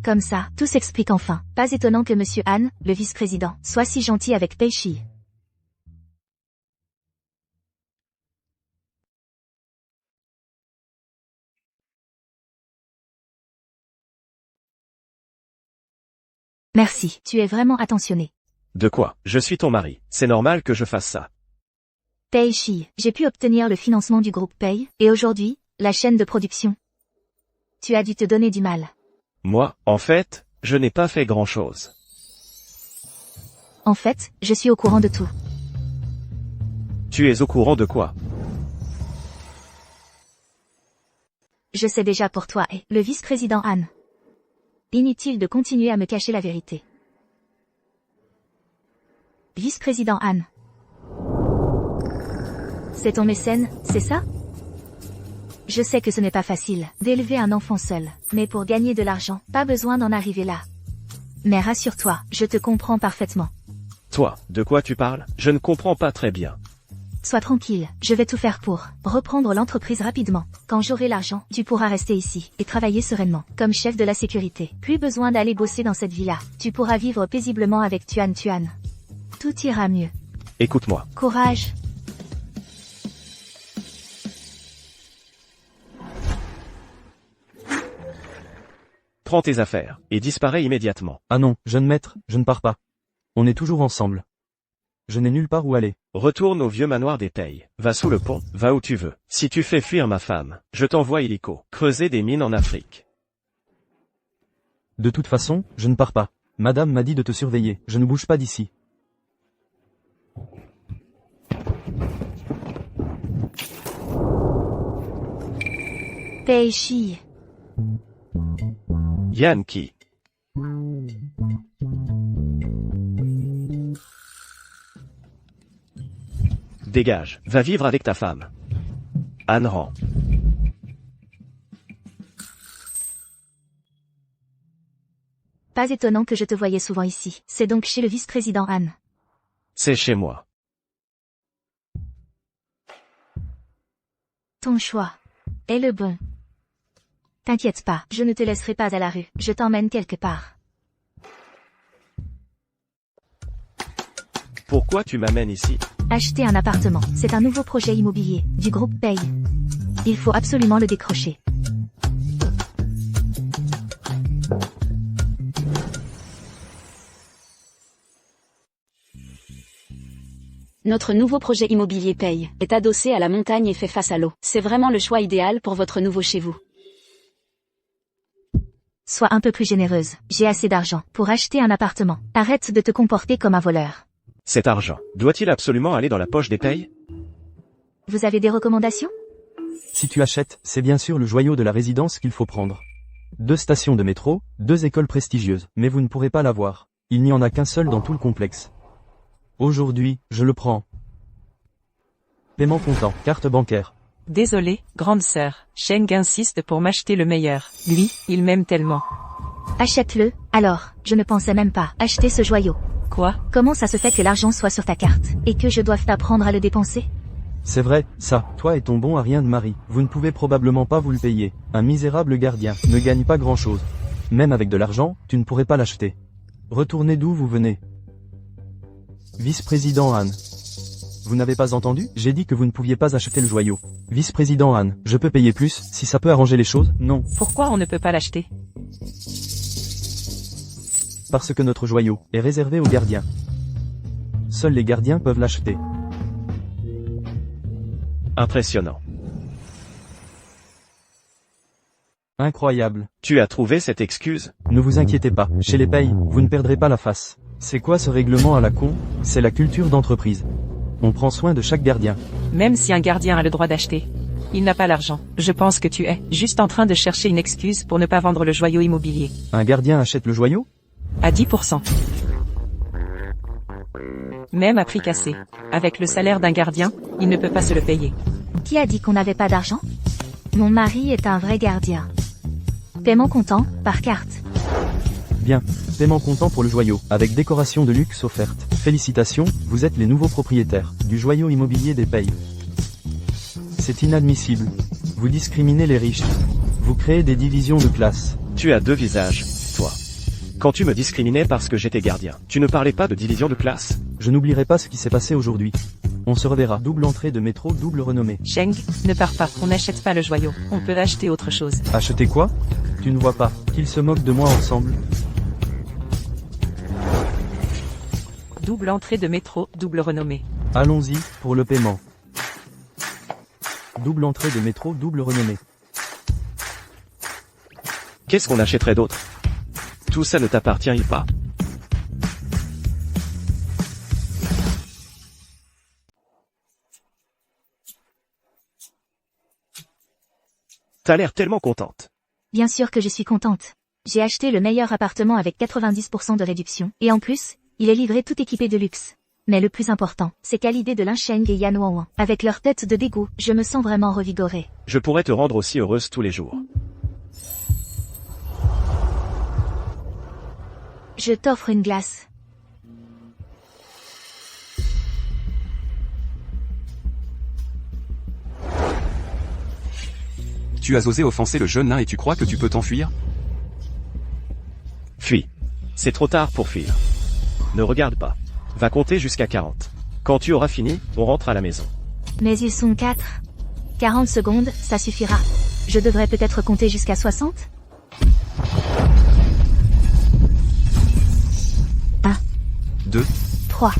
Comme ça, tout s'explique enfin. Pas étonnant que Monsieur Han, le vice-président, soit si gentil avec Peishi. Merci, tu es vraiment attentionné. De quoi? Je suis ton mari. C'est normal que je fasse ça. Peishi, j'ai pu obtenir le financement du groupe Pei, et aujourd'hui, la chaîne de production. Tu as dû te donner du mal. Moi, en fait, je n'ai pas fait grand-chose. En fait, je suis au courant de tout. Tu es au courant de quoi? Je sais déjà pour toi et le vice-président Han. Inutile de continuer à me cacher la vérité. Vice-président Han. C'est ton mécène, c'est ça? Je sais que ce n'est pas facile d'élever un enfant seul, mais pour gagner de l'argent, pas besoin d'en arriver là. Mais rassure-toi, je te comprends parfaitement. Toi, de quoi tu parles? Je ne comprends pas très bien. Sois tranquille, je vais tout faire pour reprendre l'entreprise rapidement. Quand j'aurai l'argent, tu pourras rester ici et travailler sereinement, comme chef de la sécurité. Plus besoin d'aller bosser dans cette villa. Tu pourras vivre paisiblement avec Tuan Tuan. Tout ira mieux. Écoute-moi. Courage. Prends tes affaires et disparais immédiatement. Ah non, jeune maître, je ne pars pas. On est toujours ensemble. Je n'ai nulle part où aller. Retourne au vieux manoir des Pei. Va sous le pont, va où tu veux. Si tu fais fuir ma femme, je t'envoie illico. Creuser des mines en Afrique. De toute façon, je ne pars pas. Madame m'a dit de te surveiller, je ne bouge pas d'ici. Pei Shi. Yankee. Dégage, va vivre avec ta femme. Anne Rand. Pas étonnant que je te voyais souvent ici. C'est donc chez le vice-président Han. C'est chez moi. Ton choix est le bon. T'inquiète pas, je ne te laisserai pas à la rue. Je t'emmène quelque part. Pourquoi tu m'amènes ici? Acheter un appartement, c'est un nouveau projet immobilier, du groupe Pei. Il faut absolument le décrocher. Notre nouveau projet immobilier Pei est adossé à la montagne et fait face à l'eau. C'est vraiment le choix idéal pour votre nouveau chez vous. Sois un peu plus généreuse. J'ai assez d'argent pour acheter un appartement. Arrête de te comporter comme un voleur. Cet argent, doit-il absolument aller dans la poche des Pei? Vous avez des recommandations? Si tu achètes, c'est bien sûr le joyau de la résidence qu'il faut prendre. 2 stations de métro, 2 écoles prestigieuses, mais vous ne pourrez pas l'avoir. Il n'y en a qu'un seul dans tout le complexe. Aujourd'hui, je le prends. Paiement comptant, carte bancaire. Désolé, grande sœur, Sheng insiste pour m'acheter le meilleur. Lui, il m'aime tellement. Achète-le. Alors, je ne pensais même pas acheter ce joyau. Quoi? Comment ça se fait que l'argent soit sur ta carte, et que je doive t'apprendre à le dépenser? C'est vrai, ça, toi et ton bon à rien de mari, vous ne pouvez probablement pas vous le payer. Un misérable gardien ne gagne pas grand-chose. Même avec de l'argent, tu ne pourrais pas l'acheter. Retournez d'où vous venez. Vice-président Han. Vous n'avez pas entendu? J'ai dit que vous ne pouviez pas acheter le joyau. Vice-président Han, je peux payer plus, si ça peut arranger les choses? Non. Pourquoi on ne peut pas l'acheter? Parce que notre joyau est réservé aux gardiens. Seuls les gardiens peuvent l'acheter. Impressionnant. Incroyable. Tu as trouvé cette excuse? Ne vous inquiétez pas, chez les Pei, vous ne perdrez pas la face. C'est quoi ce règlement à la con? C'est la culture d'entreprise. On prend soin de chaque gardien. Même si un gardien a le droit d'acheter. Il n'a pas l'argent. Je pense que tu es juste en train de chercher une excuse pour ne pas vendre le joyau immobilier. Un gardien achète le joyau? À 10%. Même à prix cassé. Avec le salaire d'un gardien, il ne peut pas se le payer. Qui a dit qu'on n'avait pas d'argent? Mon mari est un vrai gardien. Paiement comptant, par carte. Bien. Paiement comptant pour le joyau, avec décoration de luxe offerte. Félicitations, vous êtes les nouveaux propriétaires du joyau immobilier des Pei. C'est inadmissible. Vous discriminez les riches. Vous créez des divisions de classe. Tu as 2 visages, toi. Quand tu me discriminais parce que j'étais gardien, tu ne parlais pas de division de classe? Je n'oublierai pas ce qui s'est passé aujourd'hui. On se reverra. Double entrée de métro, double renommée. Sheng, ne pars pas. On n'achète pas le joyau. On peut acheter autre chose. Acheter quoi? Tu ne vois pas qu'ils se moquent de moi ensemble? Double entrée de métro, double renommée. Allons-y, pour le paiement. Double entrée de métro, double renommée. Qu'est-ce qu'on achèterait d'autre? Tout ça ne t'appartient pas. T'as l'air tellement contente. Bien sûr que je suis contente. J'ai acheté le meilleur appartement avec 90% de réduction, et en plus, il est livré tout équipé de luxe. Mais le plus important, c'est qu'à l'idée de Lin Sheng et Yan Wanwan, avec leur tête de dégoût, je me sens vraiment revigorée. Je pourrais te rendre aussi heureuse tous les jours. Je t'offre une glace. Tu as osé offenser le jeune nain et tu crois que tu peux t'enfuir? Fuis. C'est trop tard pour fuir. Ne regarde pas. Va compter jusqu'à 40. Quand tu auras fini, on rentre à la maison. Mais ils sont 4. 40 secondes, ça suffira. Je devrais peut-être compter jusqu'à 60? 1, 2, 3,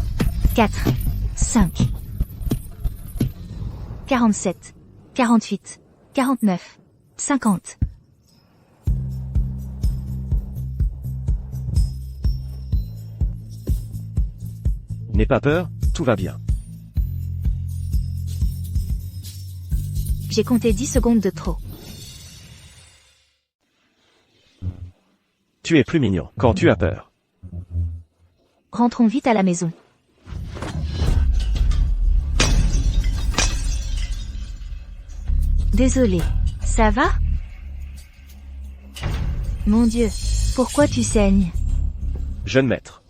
4, 5, 47, 48, 49, 50. N'aie pas peur, tout va bien. J'ai compté 10 secondes de trop. Tu es plus mignon quand tu as peur. Rentrons vite à la maison. Désolé. Ça va? Mon Dieu. Pourquoi tu saignes? Jeune maître.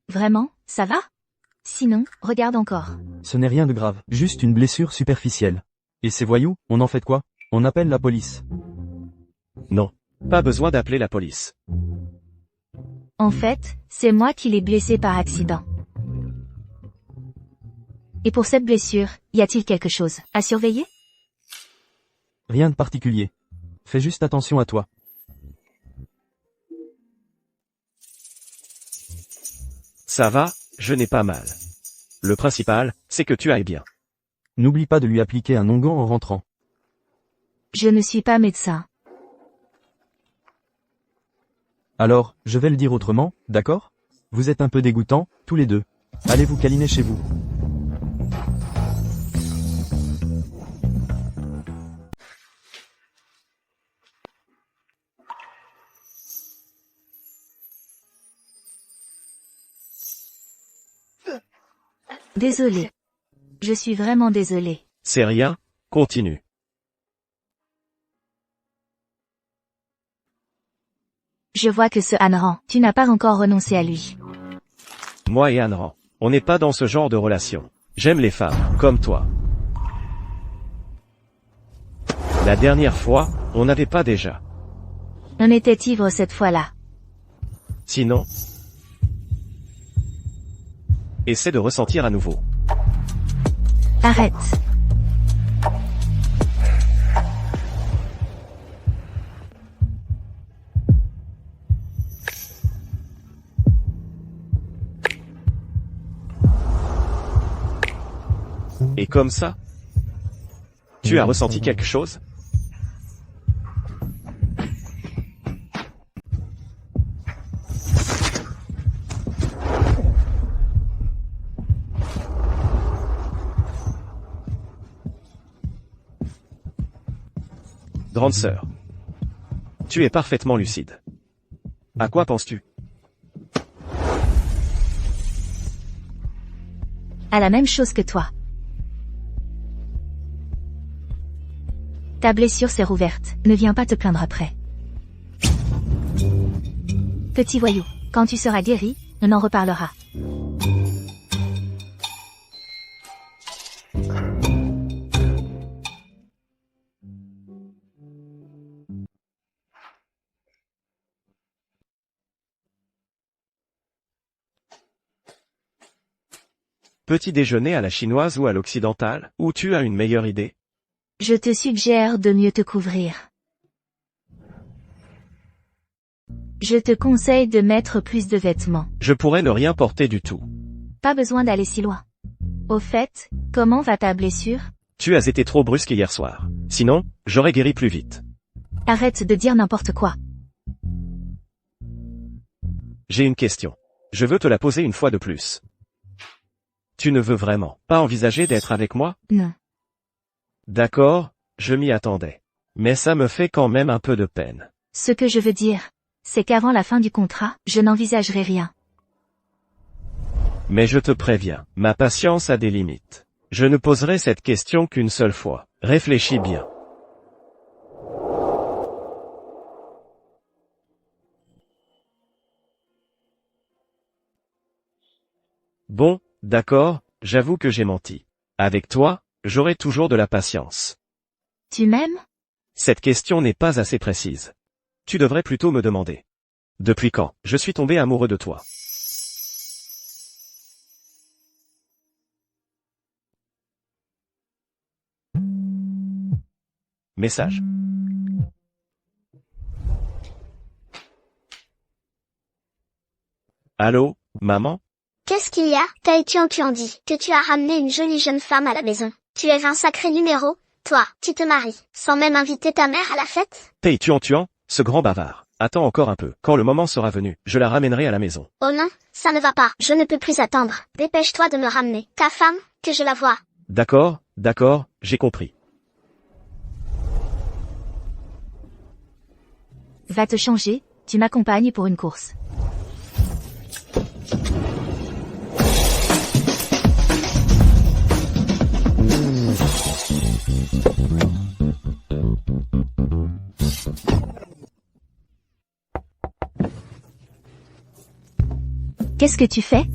Vraiment? Ça va? Sinon, regarde encore. Ce n'est rien de grave, juste une blessure superficielle. Et ces voyous, on en fait quoi? On appelle la police. Non. Pas besoin d'appeler la police. En fait, c'est moi qui l'ai blessé par accident. Et pour cette blessure, y a-t-il quelque chose à surveiller? Rien de particulier. Fais juste attention à toi. Ça va, je n'ai pas mal. Le principal, c'est que tu ailles bien. N'oublie pas de lui appliquer un onguent en rentrant. Je ne suis pas médecin. Alors, je vais le dire autrement, d'accord? Vous êtes un peu dégoûtants, tous les deux. Allez vous câliner chez vous. Désolé. Je suis vraiment désolé. C'est rien, continue. Je vois que ce Hanran, tu n'as pas encore renoncé à lui. Moi et Hanran, on n'est pas dans ce genre de relation. J'aime les femmes, comme toi. La dernière fois, on n'avait pas déjà. On était ivre cette fois-là. Sinon, essaie de ressentir à nouveau. Arrête. Et comme ça, tu as ressenti quelque chose? Grande sœur, tu es parfaitement lucide. À quoi penses-tu? À la même chose que toi. Ta blessure s'est rouverte, ne viens pas te plaindre après. Petit voyou, quand tu seras guéri, on en reparlera. Petit déjeuner à la chinoise ou à l'occidentale, ou tu as une meilleure idée? Je te suggère de mieux te couvrir. Je te conseille de mettre plus de vêtements. Je pourrais ne rien porter du tout. Pas besoin d'aller si loin. Au fait, comment va ta blessure? Tu as été trop brusque hier soir. Sinon, j'aurais guéri plus vite. Arrête de dire n'importe quoi. J'ai une question. je veux te la poser une fois de plus. Tu ne veux vraiment pas envisager d'être avec moi? Non. D'accord, je m'y attendais. Mais ça me fait quand même un peu de peine. Ce que je veux dire, c'est qu'avant la fin du contrat, je n'envisagerai rien. Mais je te préviens, ma patience a des limites. Je ne poserai cette question qu'une seule fois. Réfléchis bien. Bon, d'accord, j'avoue que j'ai menti. Avec toi, j'aurai toujours de la patience. Tu m'aimes? Cette question n'est pas assez précise. Tu devrais plutôt me demander. Depuis quand je suis tombé amoureux de toi? Message. Allô, maman? Qu'est-ce qu'il y a? Tu en dis que tu as ramené une jolie jeune femme à la maison. Tu es un sacré numéro, toi, tu te maries, sans même inviter ta mère à la fête? Tuan, ce grand bavard. Attends encore un peu. Quand le moment sera venu, je la ramènerai à la maison. Oh non, ça ne va pas, je ne peux plus attendre. Dépêche-toi de me ramener ta femme, que je la voie. D'accord, j'ai compris. Va te changer, tu m'accompagnes pour une course. Qu'est-ce que tu fais?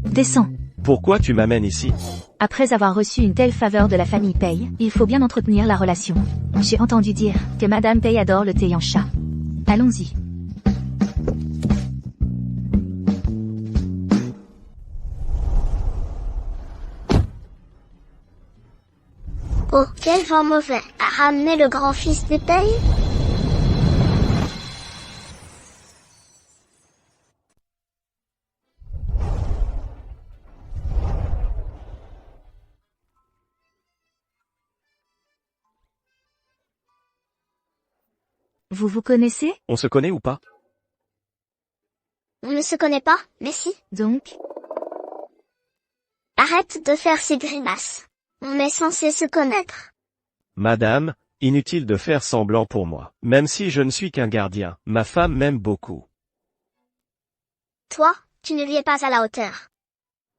Descends. Pourquoi tu m'amènes ici? Après avoir reçu une telle faveur de la famille Pei, il faut bien entretenir la relation. J'ai entendu dire que Madame Pei adore le thé en chat. Allons-y. Oh, quel vent mauvais, a ramené le grand-fils des Pei? Vous vous connaissez? On se connaît ou pas? On ne se connaît pas, mais si. Donc, Arrête de faire ces grimaces. On est censé se connaître. Madame, inutile de faire semblant pour moi. Même si je ne suis qu'un gardien, ma femme m'aime beaucoup. Toi, tu ne lui es pas à la hauteur.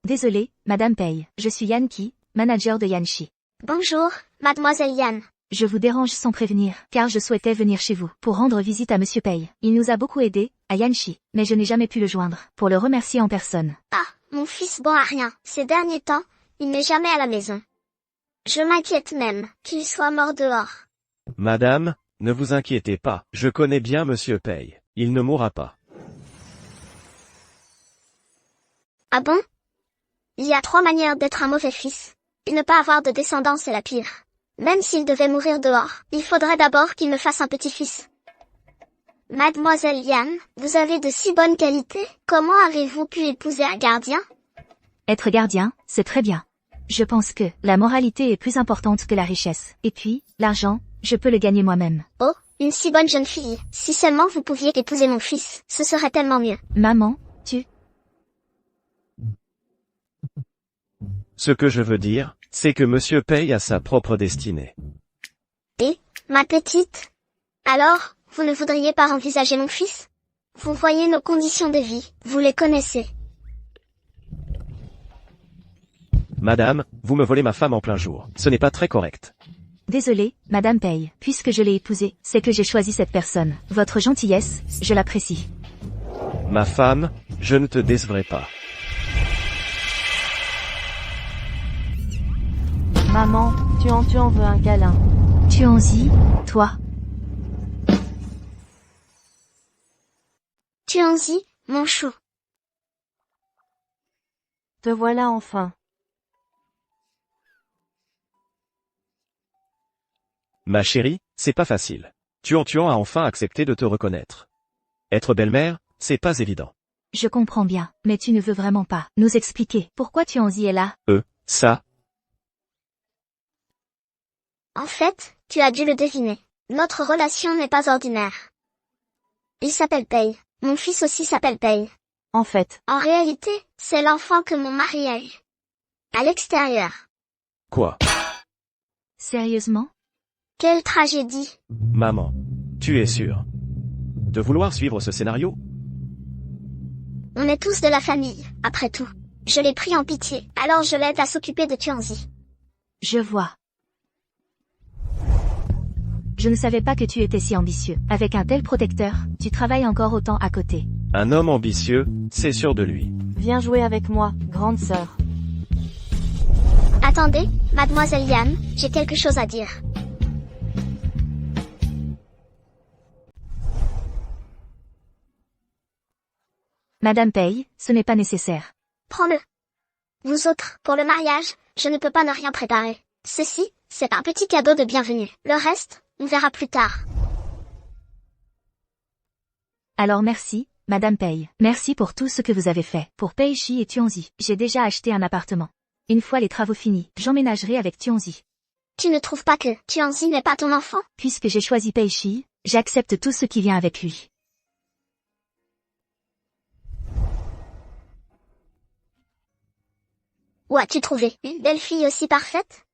désolé, Madame Pei, je suis Yan Qi, manager de Yanxi. Bonjour, mademoiselle Yan. Je vous dérange sans prévenir, car je souhaitais venir chez vous, pour rendre visite à Monsieur Pei. Il nous a beaucoup aidés, à Yanxi, mais je n'ai jamais pu le joindre, pour le remercier en personne. Ah, mon fils bon à rien. Ces derniers temps, il n'est jamais à la maison. Je m'inquiète même, qu'il soit mort dehors. Madame, ne vous inquiétez pas, je connais bien Monsieur Pei. Il ne mourra pas. Ah bon? Il y a 3 manières d'être un mauvais fils. Et ne pas avoir de descendance est la pire. Même s'il devait mourir dehors, il faudrait d'abord qu'il me fasse un petit-fils. Mademoiselle Yan, vous avez de si bonnes qualités. Comment avez-vous pu épouser un gardien? Être gardien, c'est très bien. Je pense que la moralité est plus importante que la richesse. Et puis, l'argent, je peux le gagner moi-même. Oh, une si bonne jeune fille. Si seulement vous pouviez épouser mon fils, ce serait tellement mieux. Maman, tu... Ce que je veux dire, c'est que Monsieur Pei a sa propre destinée. Et, ma petite? Alors, vous ne voudriez pas envisager mon fils? Vous voyez nos conditions de vie, vous les connaissez. Madame, vous me volez ma femme en plein jour. Ce n'est pas très correct. Désolée, Madame Pei, puisque je l'ai épousée, c'est que j'ai choisi cette personne. Votre gentillesse, je l'apprécie. Ma femme, je ne te décevrai pas. Maman, tu en veux un câlin. Tu en y, toi? Tu en y, mon chou. Te voilà enfin. Ma chérie, c'est pas facile. Tuan a enfin accepté de te reconnaître. Être belle-mère, c'est pas évident. Je comprends bien, mais tu ne veux vraiment pas nous expliquer pourquoi tu en y es là? Ça. En fait, tu as dû le deviner. Notre relation n'est pas ordinaire. Il s'appelle Pei. Mon fils aussi s'appelle Pei. En fait, En réalité, c'est l'enfant que mon mari a eu. À l'extérieur. Quoi? Sérieusement? Quelle tragédie. Maman, tu es sûre de vouloir suivre ce scénario? On est tous de la famille, après tout. Je l'ai pris en pitié, alors je l'aide à s'occuper de Tianzi. Je vois. Je ne savais pas que tu étais si ambitieux. Avec un tel protecteur, tu travailles encore autant à côté. Un homme ambitieux, c'est sûr de lui. viens jouer avec moi, grande sœur. Attendez, mademoiselle Yan, j'ai quelque chose à dire. Madame Pei, ce n'est pas nécessaire. Prends-le. Vous autres, pour le mariage, je ne peux pas ne rien préparer. Ceci, c'est un petit cadeau de bienvenue. Le reste, on verra plus tard. Alors merci, Madame Pei. Merci pour tout ce que vous avez fait. Pour Pei Shi et Tianzi, j'ai déjà acheté un appartement. Une fois les travaux finis, j'emménagerai avec Tianzi. Tu ne trouves pas que Tianzi n'est pas ton enfant? Puisque j'ai choisi Pei Shi, j'accepte tout ce qui vient avec lui. Où as-tu trouvé une belle fille aussi parfaite?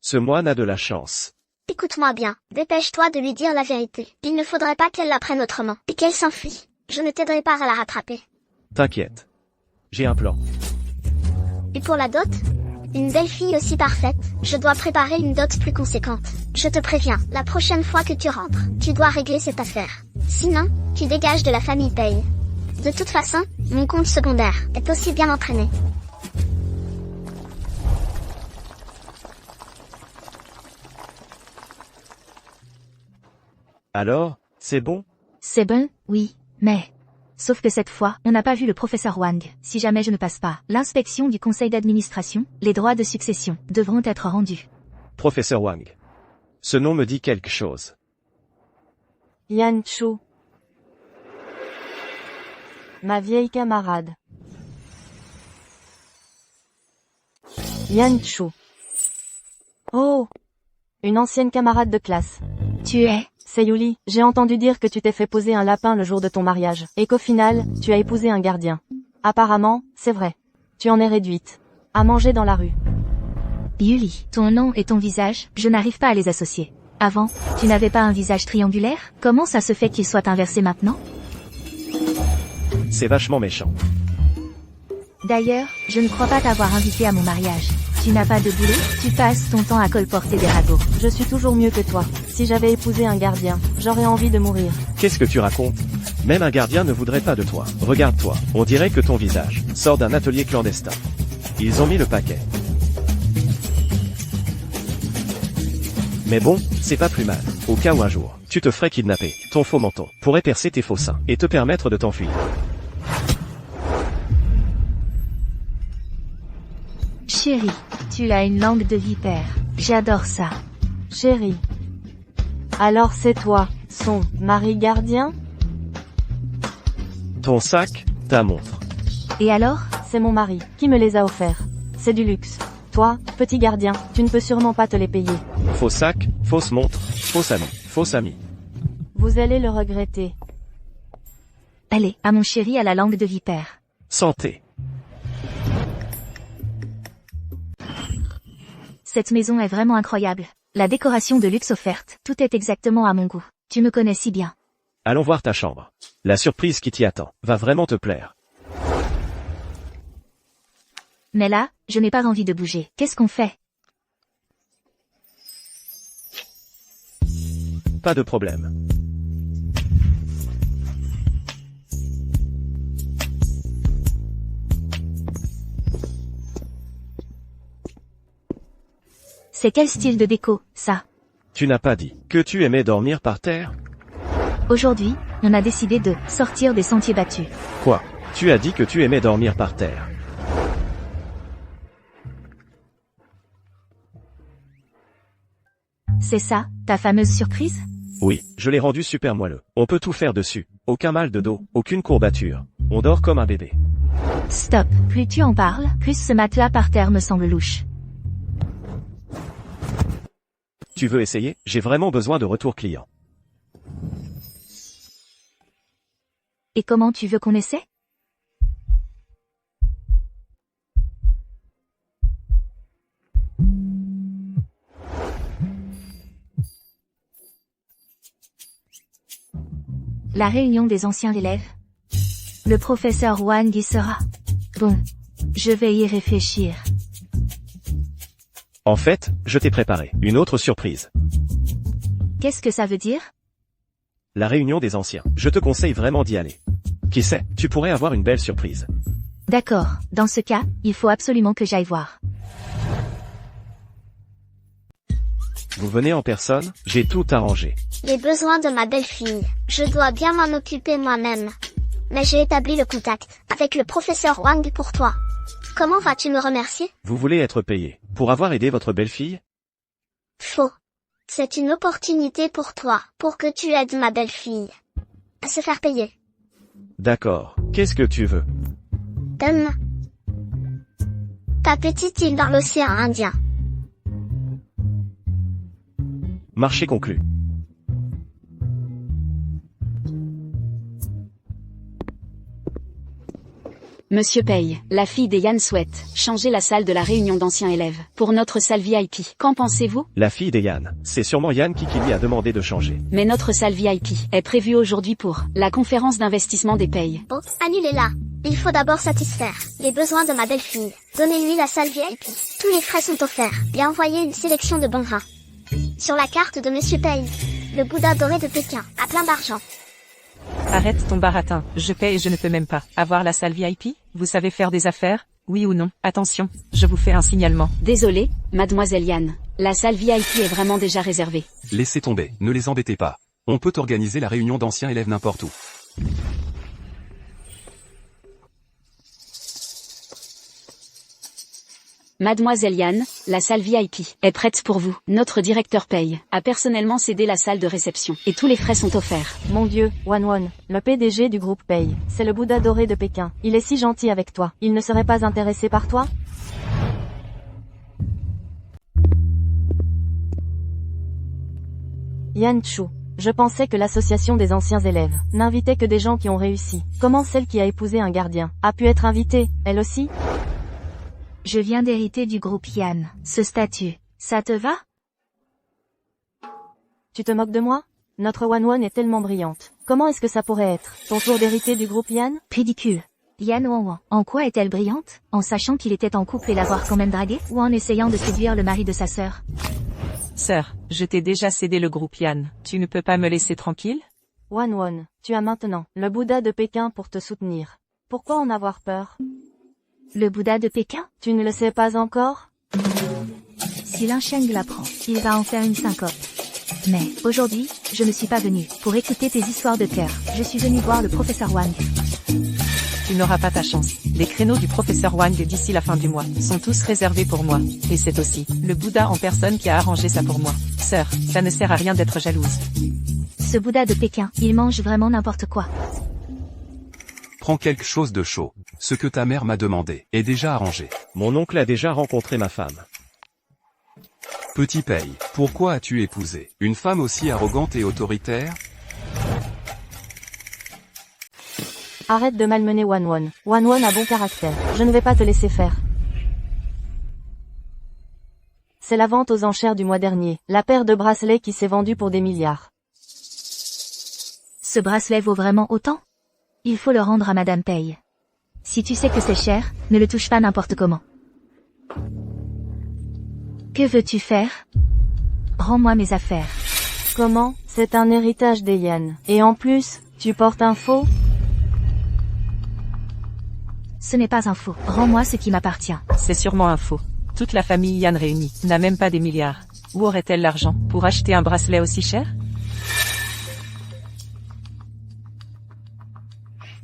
Ce moine a de la chance. Écoute-moi bien, dépêche-toi de lui dire la vérité. Il ne faudrait pas qu'elle l'apprenne autrement, et qu'elle s'enfuit. Je ne t'aiderai pas à la rattraper. T'inquiète. J'ai un plan. Et pour la dot? Une belle fille aussi parfaite, je dois préparer une dot plus conséquente. Je te préviens, la prochaine fois que tu rentres, tu dois régler cette affaire. Sinon, tu dégages de la famille Pei. De toute façon, mon compte secondaire est aussi bien entraîné. Alors, c'est bon? C'est bon, oui, mais... Sauf que cette fois, on n'a pas vu le professeur Wang. Si jamais je ne passe pas l'inspection du conseil d'administration, les droits de succession devront être rendus. Professeur Wang. Ce nom me dit quelque chose. Yan Chu. Ma vieille camarade. Yan Chu. Oh! Une ancienne camarade de classe. Tu es... C'est Yuli, j'ai entendu dire que tu t'es fait poser un lapin le jour de ton mariage, et qu'au final, tu as épousé un gardien. Apparemment, c'est vrai. Tu en es réduite. À manger dans la rue. Yuli, ton nom et ton visage, je n'arrive pas à les associer. Avant, tu n'avais pas un visage triangulaire? Comment ça se fait qu'il soit inversé maintenant? C'est vachement méchant. D'ailleurs, je ne crois pas t'avoir invité à mon mariage. Tu n'as pas de boulot? Tu passes ton temps à colporter des ragots. Je suis toujours mieux que toi. Si j'avais épousé un gardien, j'aurais envie de mourir. Qu'est-ce que tu racontes? Même un gardien ne voudrait pas de toi. Regarde-toi, on dirait que ton visage sort d'un atelier clandestin. Ils ont mis le paquet. Mais bon, c'est pas plus mal. Au cas où un jour, tu te ferais kidnapper, ton faux menton pourrait percer tes faux seins et te permettre de t'enfuir. Chérie, tu as une langue de vipère. J'adore ça. Chérie. Alors c'est toi, son mari gardien? Ton sac, ta montre. Et alors? C'est mon mari, qui me les a offerts. C'est du luxe. Toi, petit gardien, tu ne peux sûrement pas te les payer. Faux sac, fausse montre, fausse ami. Vous allez le regretter. Allez, à mon chéri à la langue de vipère. Santé. Cette maison est vraiment incroyable. La décoration de luxe offerte, tout est exactement à mon goût. Tu me connais si bien. Allons voir ta chambre. La surprise qui t'y attend va vraiment te plaire. Mais là, je n'ai pas envie de bouger. Qu'est-ce qu'on fait? Pas de problème. C'est quel style de déco, ça? Tu n'as pas dit que tu aimais dormir par terre? Aujourd'hui, on a décidé de sortir des sentiers battus. Quoi? Tu as dit que tu aimais dormir par terre. C'est ça, ta fameuse surprise? Oui, je l'ai rendu super moelleux. On peut tout faire dessus. Aucun mal de dos, aucune courbature. On dort comme un bébé. Stop, plus tu en parles, plus ce matelas par terre me semble louche. Tu veux essayer? J'ai vraiment besoin de retour client. Et comment tu veux qu'on essaie? La réunion des anciens élèves. Le professeur Wang y sera. Bon. Je vais y réfléchir. En fait, je t'ai préparé une autre surprise. Qu'est-ce que ça veut dire? La réunion des anciens. Je te conseille vraiment d'y aller. Qui sait, tu pourrais avoir une belle surprise. D'accord, dans ce cas, il faut absolument que j'aille voir. Vous venez en personne? J'ai tout arrangé. Les besoins de ma belle-fille. Je dois bien m'en occuper moi-même. Mais j'ai établi le contact avec le professeur Wang pour toi. Comment vas-tu me remercier? Vous voulez être payé pour avoir aidé votre belle-fille? Faux. C'est une opportunité pour toi, pour que tu aides ma belle-fille à se faire payer. D'accord. Qu'est-ce que tu veux? Donne ta petite île dans l'océan Indien. Marché conclu. Monsieur Pei, la fille des Yan souhaite changer la salle de la réunion d'anciens élèves pour notre salle VIP. Qu'en pensez-vous? La fille des Yan. C'est sûrement Yan qui lui a demandé de changer. Mais notre salle VIP est prévue aujourd'hui pour la conférence d'investissement des Pei. Oh, annulez-la. Il faut d'abord satisfaire les besoins de ma belle-fille. Donnez-lui la salle VIP. Tous les frais sont offerts. Et envoyez une sélection de bons vins. Sur la carte de Monsieur Pei, le Bouddha doré de Pékin a plein d'argent. Arrête ton baratin, je paie et je ne peux même pas avoir la salle VIP? Vous savez faire des affaires? Oui ou non? Attention, je vous fais un signalement. Désolé, mademoiselle Yan. La salle VIP est vraiment déjà réservée. Laissez tomber, ne les embêtez pas. On peut organiser la réunion d'anciens élèves n'importe où. Mademoiselle Yan, la salle VIP est prête pour vous. Notre directeur Pei a personnellement cédé la salle de réception et tous les frais sont offerts. Mon Dieu, Wanwon, le PDG du groupe Pei, c'est le Bouddha doré de Pékin. Il est si gentil avec toi. Il ne serait pas intéressé par toi? Yan Chu. Je pensais que l'association des anciens élèves n'invitait que des gens qui ont réussi. Comment celle qui a épousé un gardien a pu être invitée, elle aussi? Je viens d'hériter du groupe Yan. Ce statut, ça te va? Tu te moques de moi? Notre Wanwon est tellement brillante. Comment est-ce que ça pourrait être ton tour d'hériter du groupe Yan? Ridicule. Yan Wanwan. En quoi est-elle brillante? En sachant qu'il était en couple et l'avoir quand même dragué? Ou en essayant de séduire le mari de sa sœur? Sœur, je t'ai déjà cédé le groupe Yan. Tu ne peux pas me laisser tranquille? Wanwon, tu as maintenant le Bouddha de Pékin pour te soutenir. Pourquoi en avoir peur? Le Bouddha de Pékin? Tu ne le sais pas encore? Si Linsheng l'apprend, il va en faire une syncope. Mais, aujourd'hui, je ne suis pas venue pour écouter tes histoires de cœur. Je suis venue voir le professeur Wang. Tu n'auras pas ta chance. Les créneaux du professeur Wang d'ici la fin du mois sont tous réservés pour moi. Et c'est aussi le Bouddha en personne qui a arrangé ça pour moi. Sœur, ça ne sert à rien d'être jalouse. Ce Bouddha de Pékin, il mange vraiment n'importe quoi. Prends quelque chose de chaud. Ce que ta mère m'a demandé est déjà arrangé. Mon oncle a déjà rencontré ma femme. Petit Pei, pourquoi as-tu épousé une femme aussi arrogante et autoritaire? Arrête de malmener Wanwon. Wanwon a bon caractère. Je ne vais pas te laisser faire. C'est la vente aux enchères du mois dernier. La paire de bracelets qui s'est vendue pour des milliards. Ce bracelet vaut vraiment autant? Il faut le rendre à Madame Pei. Si tu sais que c'est cher, ne le touche pas n'importe comment. Que veux-tu faire? Rends-moi mes affaires. Comment? C'est un héritage des Yan. Et en plus, tu portes un faux? Ce n'est pas un faux. Rends-moi ce qui m'appartient. C'est sûrement un faux. Toute la famille Yan réunie n'a même pas des milliards. Où aurait-elle l'argent pour acheter un bracelet aussi cher?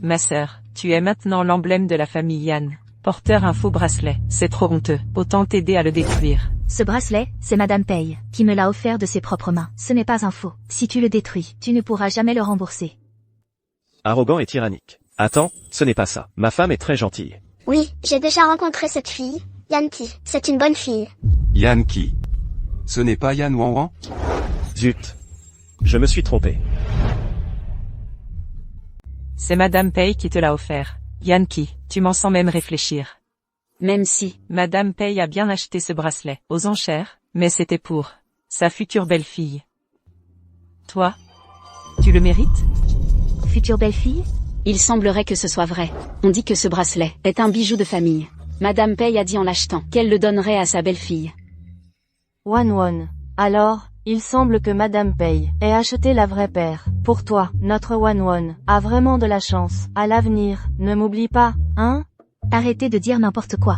Ma sœur, tu es maintenant l'emblème de la famille Yan. Porteur un faux bracelet, c'est trop honteux. Autant t'aider à le détruire. Ce bracelet, c'est Madame Pei, qui me l'a offert de ses propres mains. Ce n'est pas un faux. Si tu le détruis, tu ne pourras jamais le rembourser. Arrogant et tyrannique. Attends, ce n'est pas ça. Ma femme est très gentille. Oui, j'ai déjà rencontré cette fille, Yanti. C'est une bonne fille. Yan qui? Ce n'est pas Yan Wanwan? Zut. Je me suis trompé. C'est Madame Pei qui te l'a offert. Yanki, tu m'en sens même réfléchir. Même si Madame Pei a bien acheté ce bracelet aux enchères, mais c'était pour sa future belle-fille. Toi, tu le mérites? future belle-fille? Il semblerait que ce soit vrai. On dit que ce bracelet est un bijou de famille. Madame Pei a dit en l'achetant qu'elle le donnerait à sa belle-fille. Wanwon. Alors, il semble que Madame Pei ait acheté la vraie paire. Pour toi, notre Wanwon a vraiment de la chance. À l'avenir, ne m'oublie pas, hein? Arrêtez de dire n'importe quoi.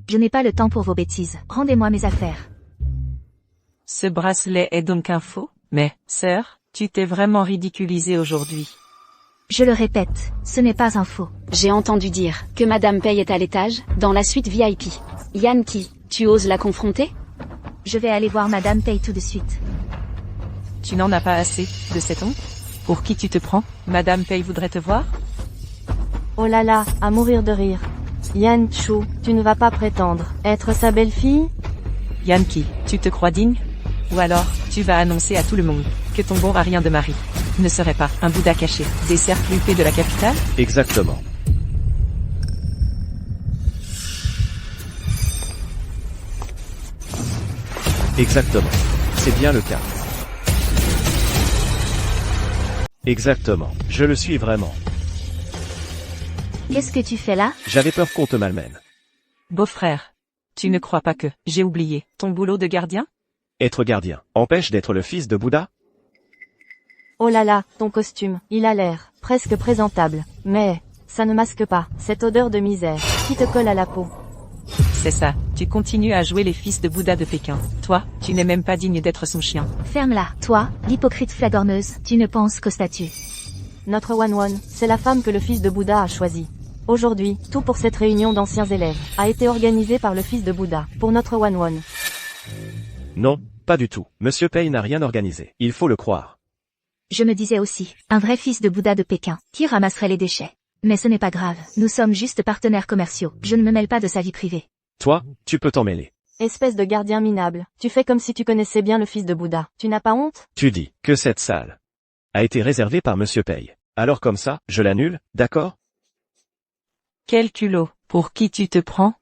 Je n'ai pas le temps pour vos bêtises. Rendez-moi mes affaires. Ce bracelet est donc un faux? Mais, sœur, tu t'es vraiment ridiculisée aujourd'hui. Je le répète, ce n'est pas un faux. J'ai entendu dire que Madame Pei est à l'étage, dans la suite VIP. Yankee, tu oses la confronter? Je vais aller voir Madame Pei tout de suite. Tu n'en as pas assez, de cette honte? Pour qui tu te prends? Madame Pei voudrait te voir? Oh là là, à mourir de rire. Yan Chu, tu ne vas pas prétendre être sa belle-fille? Yankee, tu te crois digne? Ou alors, tu vas annoncer à tout le monde que ton bon rien de mari ne serait pas un Bouddha caché des cercles huppés de la capitale? Exactement. Exactement. C'est bien le cas. Exactement. Je le suis vraiment. Qu'est-ce que tu fais là? J'avais peur qu'on te malmène. Beau-frère, tu ne crois pas que j'ai oublié ton boulot de gardien? Être gardien empêche d'être le fils de Bouddha? Oh là là, ton costume, il a l'air presque présentable. Mais, ça ne masque pas cette odeur de misère qui te colle à la peau. C'est ça, tu continues à jouer les fils de Bouddha de Pékin. Toi, tu n'es même pas digne d'être son chien. Ferme-la, toi, l'hypocrite flagorneuse, tu ne penses qu'au statut. Notre Wanwon, c'est la femme que le fils de Bouddha a choisie. Aujourd'hui, tout pour cette réunion d'anciens élèves a été organisé par le fils de Bouddha, pour notre Wanwon. Non, pas du tout. Monsieur Pei n'a rien organisé. Il faut le croire. Je me disais aussi, un vrai fils de Bouddha de Pékin, qui ramasserait les déchets. Mais ce n'est pas grave, nous sommes juste partenaires commerciaux, je ne me mêle pas de sa vie privée. Toi, tu peux t'en mêler. Espèce de gardien minable, tu fais comme si tu connaissais bien le fils de Bouddha. Tu n'as pas honte? Tu dis que cette salle a été réservée par Monsieur Pei. Alors comme ça, je l'annule, d'accord? Quel culot, pour qui tu te prends?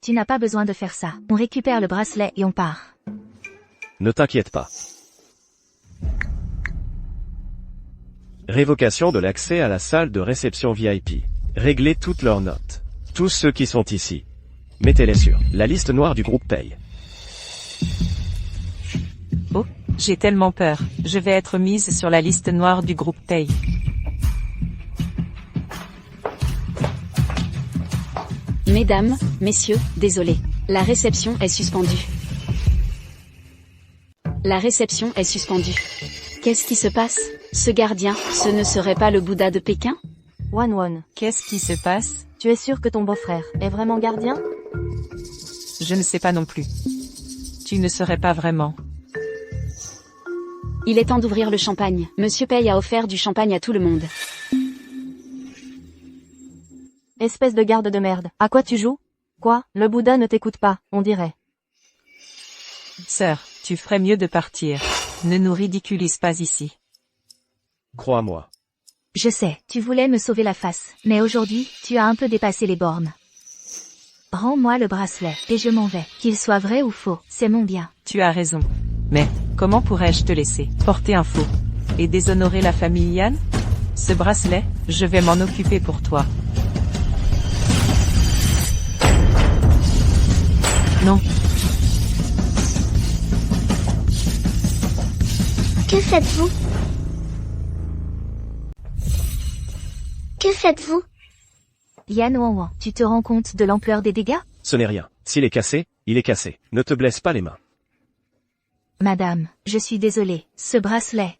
Tu n'as pas besoin de faire ça. On récupère le bracelet et on part. Ne t'inquiète pas. Révocation de l'accès à la salle de réception VIP. Réglez toutes leurs notes. Tous ceux qui sont ici. Mettez-les sur la liste noire du groupe Pei. Oh, j'ai tellement peur. Je vais être mise sur la liste noire du groupe Pei. Mesdames, messieurs, désolé. La réception est suspendue. La réception est suspendue. Qu'est-ce qui se passe? Ce gardien, ce ne serait pas le Bouddha de Pékin? Wanwon, Qu'est-ce qui se passe? tu es sûr que ton beau-frère est vraiment gardien? Je ne sais pas non plus. Tu ne serais pas vraiment. Il est temps d'ouvrir le champagne. Monsieur Pei a offert du champagne à tout le monde. Espèce de garde de merde, à quoi tu joues? Quoi, le Bouddha ne t'écoute pas, on dirait. Sœur, tu ferais mieux de partir. Ne nous ridiculise pas ici. Crois-moi. Je sais, tu voulais me sauver la face, mais aujourd'hui, tu as un peu dépassé les bornes. Rends-moi le bracelet, et je m'en vais. Qu'il soit vrai ou faux, c'est mon bien. Tu as raison. Mais, comment pourrais-je te laisser porter un faux et déshonorer la famille Yan? Ce bracelet, je vais m'en occuper pour toi. Non, Que faites-vous? Que faites-vous? Yan Wanwan, tu te rends compte de l'ampleur des dégâts? Ce n'est rien. S'il est cassé, il est cassé. Ne te blesse pas les mains. Madame, je suis désolée, ce bracelet.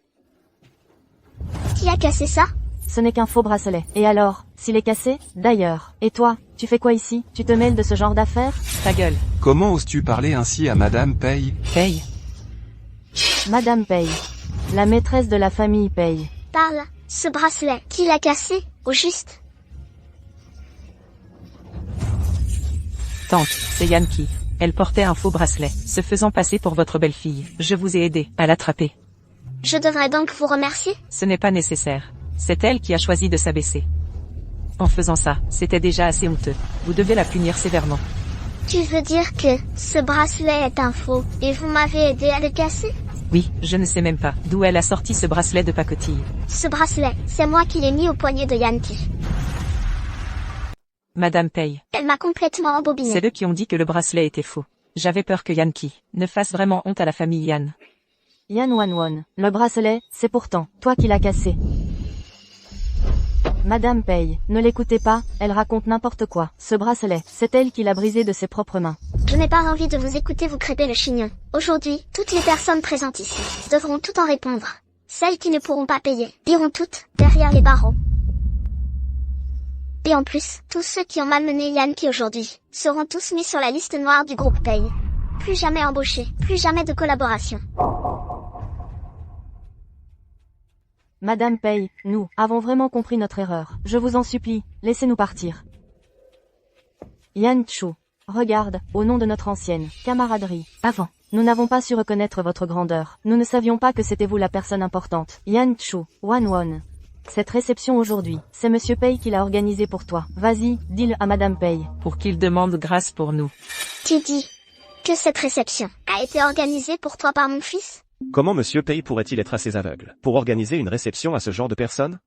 Qui a cassé ça? Ce n'est qu'un faux bracelet. Et alors, s'il est cassé? D'ailleurs. Et toi, tu fais quoi ici? Tu te mêles de ce genre d'affaires? ta gueule. Comment oses-tu parler ainsi à Madame Pei? Pei. Madame Pei. La maîtresse de la famille Pei. Parle. Ce bracelet, qui l'a cassé, au juste? Tante, c'est Yankee. Elle portait un faux bracelet, se faisant passer pour votre belle-fille. Je vous ai aidé à l'attraper. Je devrais donc vous remercier? Ce n'est pas nécessaire. C'est elle qui a choisi de s'abaisser. En faisant ça, c'était déjà assez honteux. Vous devez la punir sévèrement. Tu veux dire que ce bracelet est un faux, et vous m'avez aidé à le casser? Oui, je ne sais même pas d'où elle a sorti ce bracelet de pacotille. Ce bracelet, c'est moi qui l'ai mis au poignet de Yankee. Madame Pei, Elle m'a complètement embobiné. c'est eux qui ont dit que le bracelet était faux. J'avais peur que Yankee ne fasse vraiment honte à la famille Yan. Yan Wanwon, le bracelet, c'est pourtant toi qui l'as cassé. Madame Pei, ne l'écoutez pas, elle raconte n'importe quoi. Ce bracelet, c'est elle qui l'a brisé de ses propres mains. Je n'ai pas envie de vous écouter vous crêper le chignon. Aujourd'hui, toutes les personnes présentes ici devront tout en répondre. Celles qui ne pourront pas payer iront toutes derrière les barreaux. Et en plus, tous ceux qui ont malmené Yankee aujourd'hui seront tous mis sur la liste noire du groupe Pei. Plus jamais embauchés, plus jamais de collaboration. Madame Pei, nous avons vraiment compris notre erreur. Je vous en supplie, laissez-nous partir. Yan Chu, regarde, au nom de notre ancienne camaraderie. Avant. Nous n'avons pas su reconnaître votre grandeur. Nous ne savions pas que c'était vous la personne importante. Yan Chu, Wanwon. Cette réception aujourd'hui, c'est Monsieur Pei qui l'a organisée pour toi. Vas-y, dis-le à Madame Pei. Pour qu'il demande grâce pour nous. Tu dis que cette réception a été organisée pour toi par mon fils? Comment Monsieur Pei pourrait-il être assez aveugle pour organiser une réception à ce genre de personnes?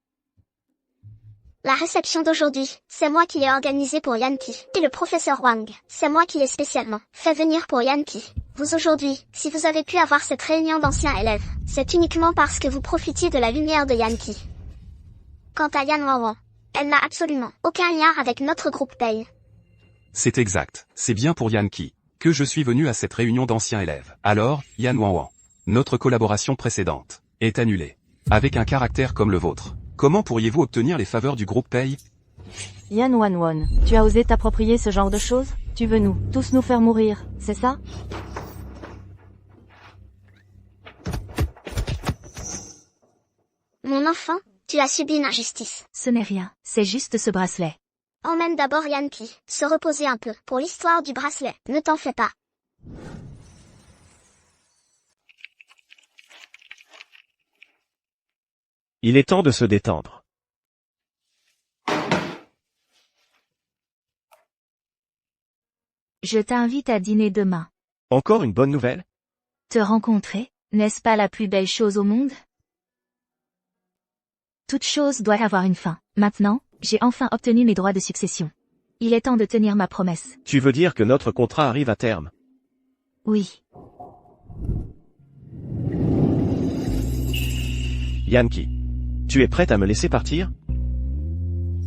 La réception d'aujourd'hui, c'est moi qui l'ai organisée pour Yankee. Et le professeur Wang, c'est moi qui l'ai spécialement fait venir pour Yankee. Vous aujourd'hui, si vous avez pu avoir cette réunion d'anciens élèves, c'est uniquement parce que vous profitiez de la lumière de Yankee. Quant à Yan Wanwan, elle n'a absolument aucun lien avec notre groupe Pei. C'est exact. C'est bien pour Yankee que je suis venu à cette réunion d'anciens élèves. Alors, Yan Wanwan, notre collaboration précédente est annulée. Avec un caractère comme le vôtre, comment pourriez-vous obtenir les faveurs du groupe Pei? Yan Wanwon, tu as osé t'approprier ce genre de choses? Tu veux tous nous faire mourir, c'est ça? Mon enfant, tu as subi une injustice. Ce n'est rien, c'est juste ce bracelet. Emmène d'abord Yankee se reposer un peu pour l'histoire du bracelet. Ne t'en fais pas. Il est temps de se détendre. Je t'invite à dîner demain. Encore une bonne nouvelle? Te rencontrer, n'est-ce pas la plus belle chose au monde? Toute chose doit avoir une fin. Maintenant, j'ai enfin obtenu mes droits de succession. Il est temps de tenir ma promesse. Tu veux dire que notre contrat arrive à terme? Oui. Yankee, tu es prête à me laisser partir?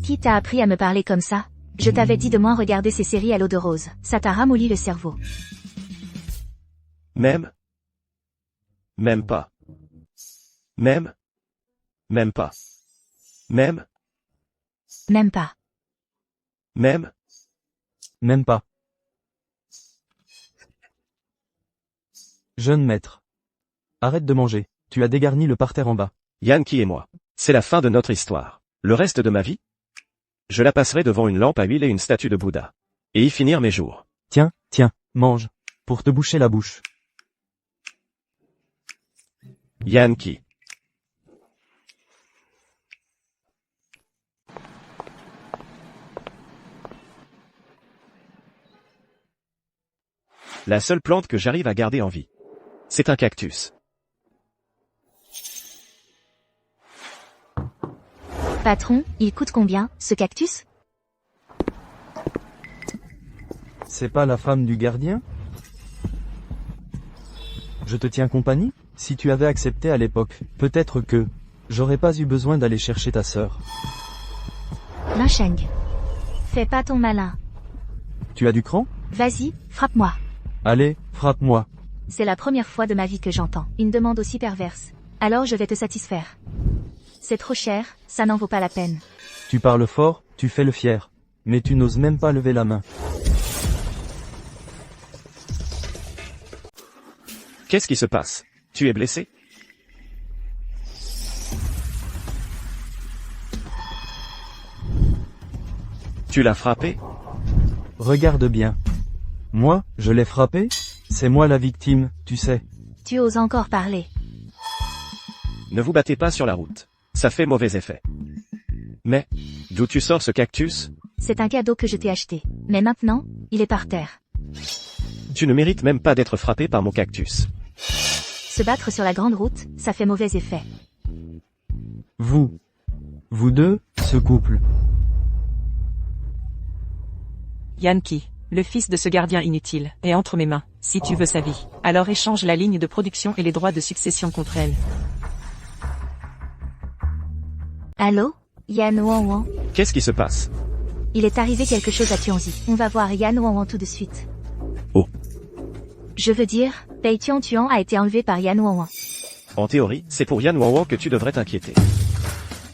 Qui t'a appris à me parler comme ça? Je t'avais dit de moins regarder ces séries à l'eau de rose. Ça t'a ramolli le cerveau. Même pas. Même pas. Même pas. Même pas. Jeune maître. Arrête de manger, tu as dégarni le parterre en bas. Yankee et moi. C'est la fin de notre histoire. Le reste de ma vie? Je la passerai devant une lampe à huile et une statue de Bouddha. Et y finir mes jours. Tiens, mange. Pour te boucher la bouche. Yankee. La seule plante que j'arrive à garder en vie, c'est un cactus. Patron, il coûte combien, ce cactus? C'est pas la femme du gardien? Je te tiens compagnie? Si tu avais accepté à l'époque, peut-être que j'aurais pas eu besoin d'aller chercher ta sœur. Linsheng. Fais pas ton malin. Tu as du cran? Vas-y, frappe-moi. Allez, frappe-moi. C'est la première fois de ma vie que j'entends une demande aussi perverse. Alors je vais te satisfaire. C'est trop cher, ça n'en vaut pas la peine. Tu parles fort, tu fais le fier. Mais tu n'oses même pas lever la main. Qu'est-ce qui se passe? Tu es blessé? Tu l'as frappé? Regarde bien. Moi, je l'ai frappé? C'est moi la victime, tu sais. Tu oses encore parler. Ne vous battez pas sur la route. Ça fait mauvais effet. Mais, d'où tu sors ce cactus? C'est un cadeau que je t'ai acheté. Mais maintenant, il est par terre. Tu ne mérites même pas d'être frappé par mon cactus. Se battre sur la grande route, ça fait mauvais effet. Vous deux, ce couple. Yankee, le fils de ce gardien inutile, est entre mes mains. Si tu veux sa vie, alors échange la ligne de production et les droits de succession contre elle. Allô? Yan Wanwan? Qu'est-ce qui se passe? Il est arrivé quelque chose à Tianzi. On va voir Yan Wanwan tout de suite. Oh. Je veux dire, Pei Tuan a été enlevé par Yan Wanwan. En théorie, c'est pour Yan Wanwan que tu devrais t'inquiéter.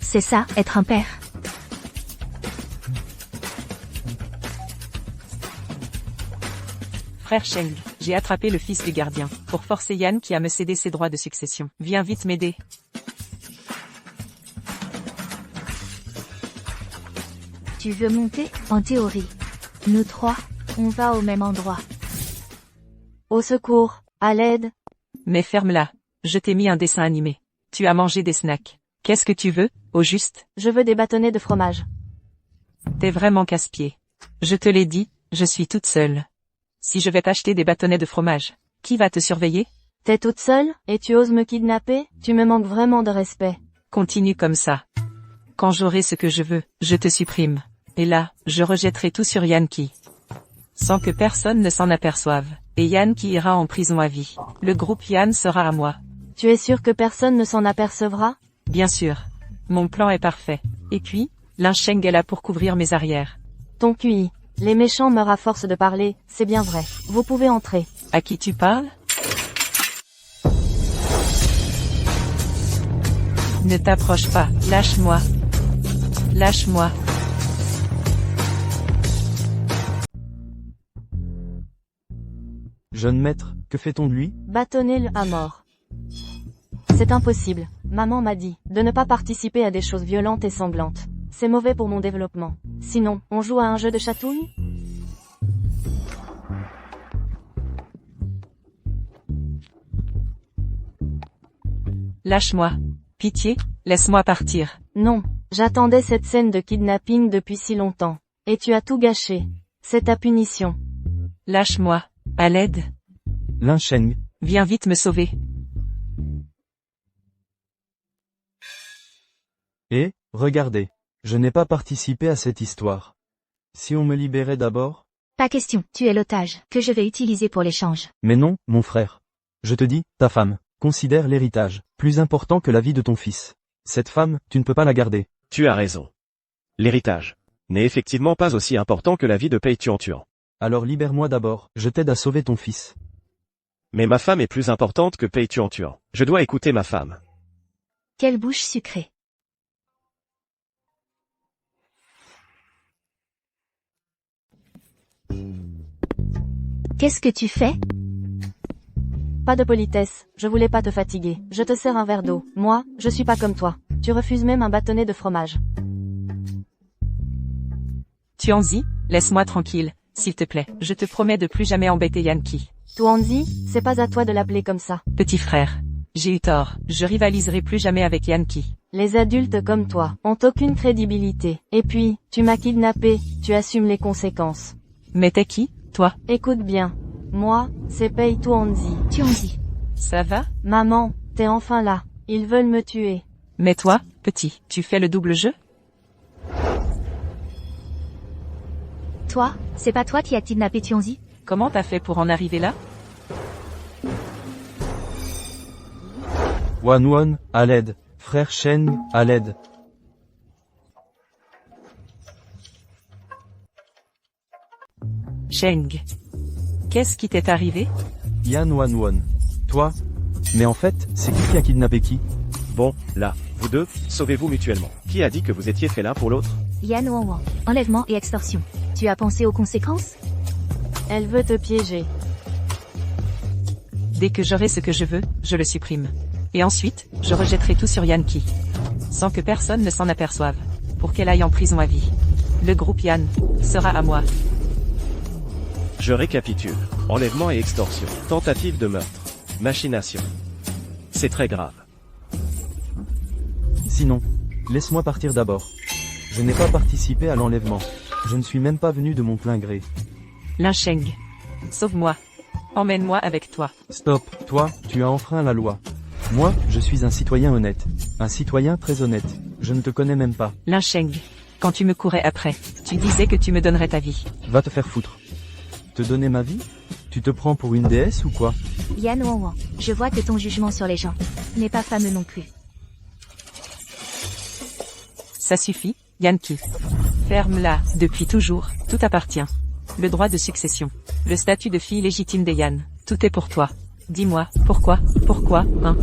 C'est ça, être un père. Frère Sheng, j'ai attrapé le fils du gardien, pour forcer Yan qui a me cédé ses droits de succession. Viens vite m'aider. Tu veux monter? En théorie. Nous trois, on va au même endroit. Au secours, à l'aide. Mais ferme-la. Je t'ai mis un dessin animé. Tu as mangé des snacks. Qu'est-ce que tu veux, au juste? Je veux des bâtonnets de fromage. T'es vraiment casse-pied. Je te l'ai dit, je suis toute seule. Si je vais t'acheter des bâtonnets de fromage, qui va te surveiller? T'es toute seule, et tu oses me kidnapper? Tu me manques vraiment de respect. Continue comme ça. Quand j'aurai ce que je veux, je te supprime. Et là, je rejetterai tout sur Yankee. Sans que personne ne s'en aperçoive. Et Yankee ira en prison à vie. Le groupe Yan sera à moi. Tu es sûr que personne ne s'en apercevra? Bien sûr. Mon plan est parfait. Et puis, Linsheng est là pour couvrir mes arrières. Ton QI. Les méchants meurent à force de parler, c'est bien vrai. Vous pouvez entrer. À qui tu parles? Ne t'approche pas, lâche-moi. Lâche-moi. Jeune maître, que fait-on de lui? Bâtonner-le à mort. C'est impossible. Maman m'a dit de ne pas participer à des choses violentes et sanglantes. C'est mauvais pour mon développement. Sinon, on joue à un jeu de chatouille? Lâche-moi. Pitié, laisse-moi partir. Non, j'attendais cette scène de kidnapping depuis si longtemps. Et tu as tout gâché. C'est ta punition. Lâche-moi. À l'aide. Linsheng. Viens vite me sauver. Et, regardez. Je n'ai pas participé à cette histoire. Si on me libérait d'abord? Pas question, tu es l'otage, que je vais utiliser pour l'échange. Mais non, mon frère. Je te dis, ta femme, considère l'héritage, plus important que la vie de ton fils. Cette femme, tu ne peux pas la garder. Tu as raison. L'héritage n'est effectivement pas aussi important que la vie de Pei Tuan. Alors libère-moi d'abord, je t'aide à sauver ton fils. Mais ma femme est plus importante que Pei Tuan. Je dois écouter ma femme. Quelle bouche sucrée. Qu'est-ce que tu fais? Pas de politesse, je voulais pas te fatiguer. Je te sers un verre d'eau. Moi, je suis pas comme toi. Tu refuses même un bâtonnet de fromage. Tuanzi, laisse-moi tranquille, s'il te plaît. Je te promets de plus jamais embêter Yankee. Tuanzi, c'est pas à toi de l'appeler comme ça. Petit frère. J'ai eu tort. Je rivaliserai plus jamais avec Yankee. Les adultes comme toi ont aucune crédibilité. Et puis, tu m'as kidnappé, tu assumes les conséquences. Mais t'es qui, toi? Écoute bien. Moi, c'est Pei Tuanzi. Tuanzi. Ça va? Maman, t'es enfin là. Ils veulent me tuer. Mais toi, petit, tu fais le double jeu? Toi, c'est pas toi qui as kidnappé Tuanzi? Comment t'as fait pour en arriver là? Wanwan, à l'aide. Frère Shen, à l'aide. Sheng. Qu'est-ce qui t'est arrivé? Yan Wanwan. Toi? Mais en fait, c'est qui a kidnappé qui? Bon, là, vous deux, sauvez-vous mutuellement. Qui a dit que vous étiez fait l'un pour l'autre? Yan Wanwan. Enlèvement et extorsion. Tu as pensé aux conséquences? Elle veut te piéger. Dès que j'aurai ce que je veux, je le supprime. Et ensuite, je rejetterai tout sur Yankee. Sans que personne ne s'en aperçoive. Pour qu'elle aille en prison à vie. Le groupe Yan sera à moi. Je récapitule. Enlèvement et extorsion. Tentative de meurtre. Machination. C'est très grave. Sinon, laisse-moi partir d'abord. Je n'ai pas participé à l'enlèvement. Je ne suis même pas venu de mon plein gré. Linsheng. Sauve-moi. Emmène-moi avec toi. Stop, toi, tu as enfreint la loi. Moi, je suis un citoyen honnête. Un citoyen très honnête. Je ne te connais même pas. Lin Sheng. Quand tu me courais après, tu disais que tu me donnerais ta vie. Va te faire foutre. Te donner ma vie? Tu te prends pour une déesse ou quoi? Yan Wanwan, je vois que ton jugement sur les gens n'est pas fameux non plus. Ça suffit, Yanki. Ferme-la. Depuis toujours, tout appartient. Le droit de succession. Le statut de fille légitime des Yan. Tout est pour toi. Dis-moi, pourquoi, hein?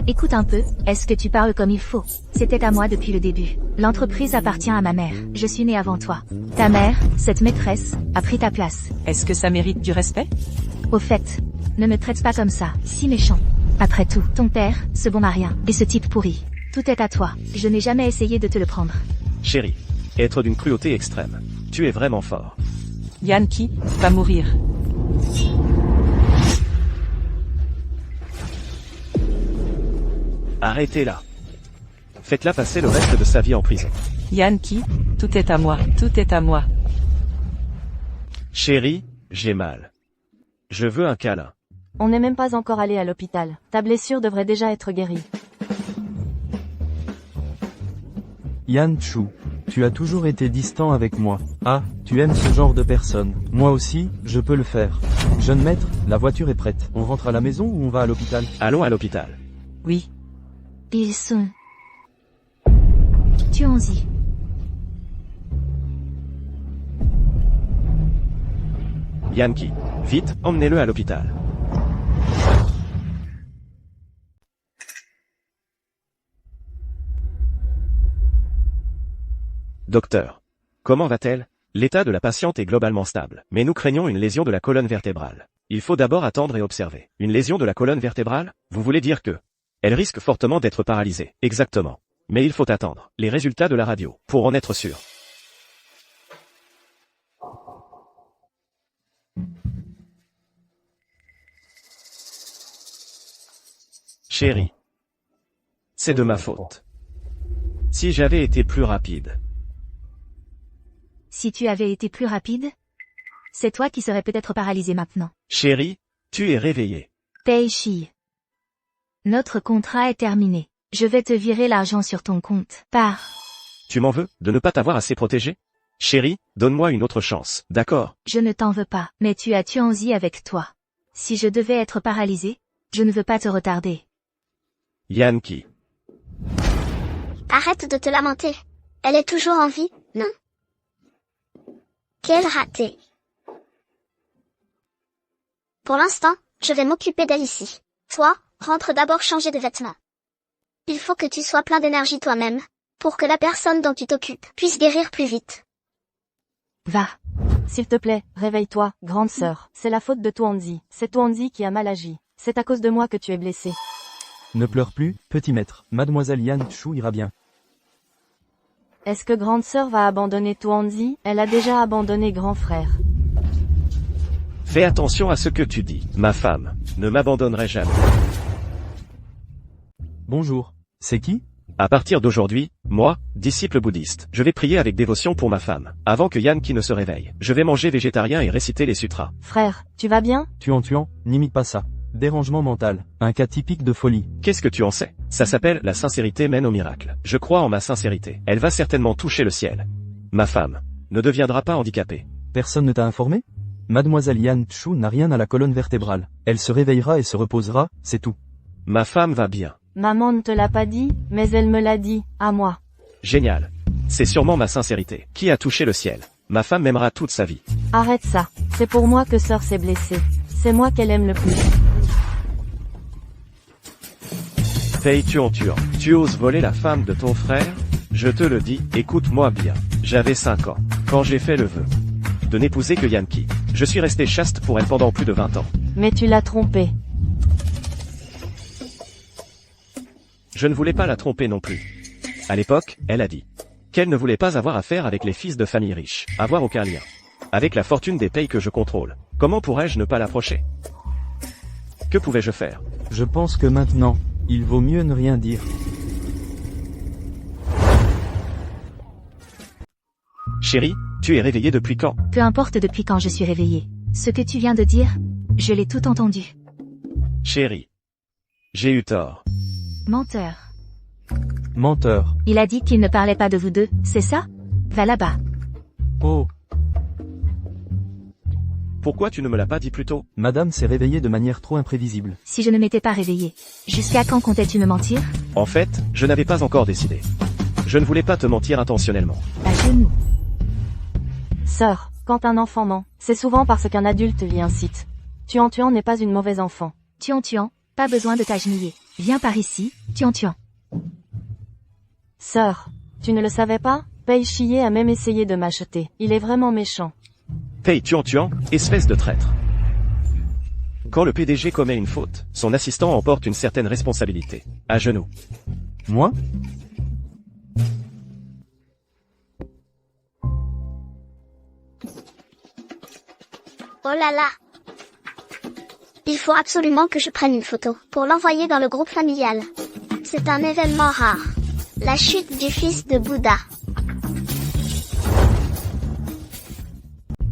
Écoute un peu, est-ce que tu parles comme il faut? C'était à moi depuis le début. L'entreprise appartient à ma mère. Je suis née avant toi. Ta mère, cette maîtresse, a pris ta place. Est-ce que ça mérite du respect? Au fait, ne me traite pas comme ça, si méchant. Après tout, ton père, ce bon marien, et ce type pourri. Tout est à toi. Je n'ai jamais essayé de te le prendre. Chérie, être d'une cruauté extrême. Tu es vraiment fort. Yanki va mourir. Arrêtez-la. Faites-la passer le reste de sa vie en prison. Yanki, tout est à moi, tout est à moi. Chérie, j'ai mal. Je veux un câlin. On n'est même pas encore allé à l'hôpital. Ta blessure devrait déjà être guérie. Yan Chu, tu as toujours été distant avec moi. Ah, tu aimes ce genre de personne. Moi aussi, je peux le faire. Jeune maître, la voiture est prête. On rentre à la maison ou on va à l'hôpital? Allons à l'hôpital. Oui. Ils sont... Tuons-y. Yanki, vite, emmenez-le à l'hôpital. Docteur. Comment va-t-elle? L'état de la patiente est globalement stable, mais nous craignons une lésion de la colonne vertébrale. Il faut d'abord attendre et observer. Une lésion de la colonne vertébrale? Vous voulez dire que... Elle risque fortement d'être paralysée. Exactement. Mais il faut attendre les résultats de la radio, pour en être sûr. Chérie. C'est de ma faute. Si j'avais été plus rapide. Si tu avais été plus rapide, c'est toi qui serais peut-être paralysé maintenant. Chérie, tu es réveillée. Pei Shi. Notre contrat est terminé. Je vais te virer l'argent sur ton compte. Pars. Tu m'en veux, de ne pas t'avoir assez protégé? Chérie, donne-moi une autre chance, d'accord? Je ne t'en veux pas, mais tu as Tuanzi avec toi. Si je devais être paralysé, je ne veux pas te retarder. Yanki. Arrête de te lamenter. Elle est toujours en vie, non? Quel raté. Pour l'instant, je vais m'occuper d'elle ici. Toi, rentre d'abord changer de vêtements. Il faut que tu sois plein d'énergie toi-même, pour que la personne dont tu t'occupes puisse guérir plus vite. Va. S'il te plaît, réveille-toi, grande sœur. C'est la faute de Tuanzi. C'est Tuanzi qui a mal agi. C'est à cause de moi que tu es blessée. Ne pleure plus, petit maître. Mademoiselle Yan Chu ira bien. Est-ce que grande sœur va abandonner Tuanzi? Elle a déjà abandonné grand frère. Fais attention à ce que tu dis. Ma femme ne m'abandonnerait jamais. Bonjour. C'est qui? À partir d'aujourd'hui, moi, disciple bouddhiste, je vais prier avec dévotion pour ma femme, avant que Yanki ne se réveille. Je vais manger végétarien et réciter les sutras. Frère, tu vas bien? Tuan, n'imite pas ça. Dérangement mental. Un cas typique de folie. Qu'est-ce que tu en sais? Ça s'appelle la sincérité mène au miracle. Je crois en ma sincérité. Elle va certainement toucher le ciel. Ma femme ne deviendra pas handicapée. Personne ne t'a informé? Mademoiselle Yan Chu n'a rien à la colonne vertébrale. Elle se réveillera et se reposera, c'est tout. Ma femme va bien. Maman ne te l'a pas dit, mais elle me l'a dit, à moi. Génial. C'est sûrement ma sincérité qui a touché le ciel. Ma femme m'aimera toute sa vie. Arrête ça. C'est pour moi que sœur s'est blessée. C'est moi qu'elle aime le plus. Fei Tuan, tu oses voler la femme de ton frère? Je te le dis, écoute-moi bien. J'avais 5 ans, quand j'ai fait le vœu de n'épouser que Yanki. Je suis resté chaste pour elle pendant plus de 20 ans. Mais tu l'as trompée. Je ne voulais pas la tromper non plus. À l'époque, elle a dit qu'elle ne voulait pas avoir affaire avec les fils de famille riches, avoir aucun lien avec la fortune des pays que je contrôle. Comment pourrais-je ne pas l'approcher? Que pouvais-je faire? Je pense que maintenant, il vaut mieux ne rien dire. Chérie, tu es réveillée depuis quand? Peu importe depuis quand je suis réveillée. Ce que tu viens de dire, je l'ai tout entendu. Chérie. J'ai eu tort. Menteur. Menteur. Il a dit qu'il ne parlait pas de vous deux, c'est ça? Va là-bas. Oh, Pourquoi tu ne me l'as pas dit plus tôt? madame s'est réveillée de manière trop imprévisible. Si je ne m'étais pas réveillée. Jusqu'à quand comptais-tu me mentir? En fait, je n'avais pas encore décidé. Je ne voulais pas te mentir intentionnellement. À genoux. Sœur, quand un enfant ment, c'est souvent parce qu'un adulte l'y incite. Tuan n'est pas une mauvaise enfant. Tuan, pas besoin de t'agenouiller. Viens par ici, Tuan. Sœur, tu ne le savais pas? Pei Chier a même essayé de m'acheter. Il est vraiment méchant. Pei Tuan, espèce de traître. Quand le PDG commet une faute, son assistant en porte une certaine responsabilité. À genoux. Moi? Oh là là. Il faut absolument que je prenne une photo pour l'envoyer dans le groupe familial. C'est un événement rare. La chute du fils de Bouddha.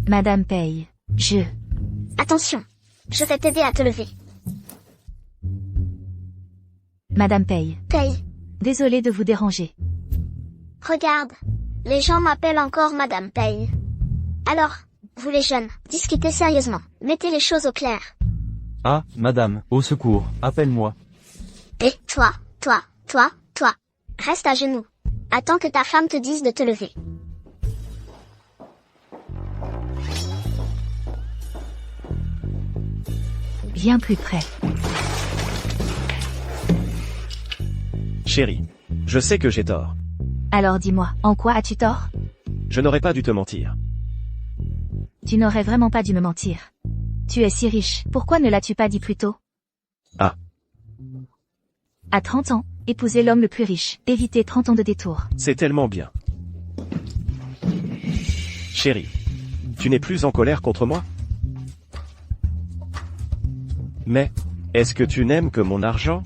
Madame Pei. Attention. Je vais t'aider à te lever. Madame Pei. Pei, Désolée de vous déranger. regarde. Les gens m'appellent encore Madame Pei. Alors, vous les jeunes, discutez sérieusement. Mettez les choses au clair. Ah, madame, au secours, appelle-moi. Et toi. Reste à genoux. Attends que ta femme te dise de te lever. Viens plus près. Chérie. Je sais que j'ai tort. Alors dis-moi, en quoi as-tu tort? Je n'aurais pas dû te mentir. Tu n'aurais vraiment pas dû me mentir. Tu es si riche, pourquoi ne l'as-tu pas dit plus tôt? Ah. À 30 ans, épouser l'homme le plus riche, éviter 30 ans de détour. C'est tellement bien. Chérie. Tu n'es plus en colère contre moi? Mais, est-ce que tu n'aimes que mon argent?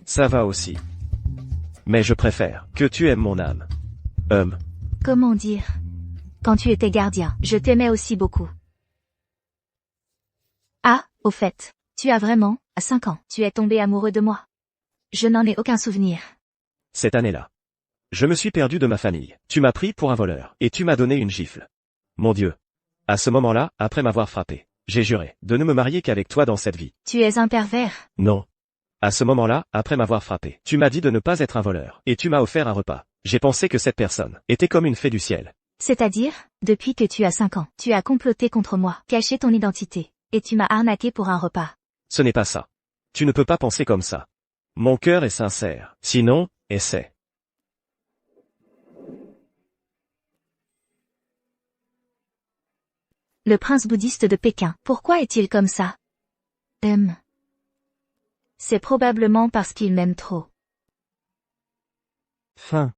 Ça va aussi. Mais je préfère que tu aimes mon âme. Comment dire? Quand tu étais gardien, je t'aimais aussi beaucoup. Ah, au fait, tu as vraiment, à 5 ans, tu es tombé amoureux de moi. Je n'en ai aucun souvenir. Cette année-là. Je me suis perdu de ma famille. Tu m'as pris pour un voleur, et tu m'as donné une gifle. Mon Dieu. À ce moment-là, après m'avoir frappé, j'ai juré de ne me marier qu'avec toi dans cette vie. Tu es un pervers. Non. À ce moment-là, après m'avoir frappé, tu m'as dit de ne pas être un voleur, et tu m'as offert un repas. J'ai pensé que cette personne était comme une fée du ciel. C'est-à-dire, depuis que tu as 5 ans, tu as comploté contre moi, caché ton identité, et tu m'as arnaqué pour un repas. Ce n'est pas ça. Tu ne peux pas penser comme ça. Mon cœur est sincère. Sinon, essaie. Le prince bouddhiste de Pékin, pourquoi est-il comme ça? C'est probablement parce qu'il m'aime trop. Fin.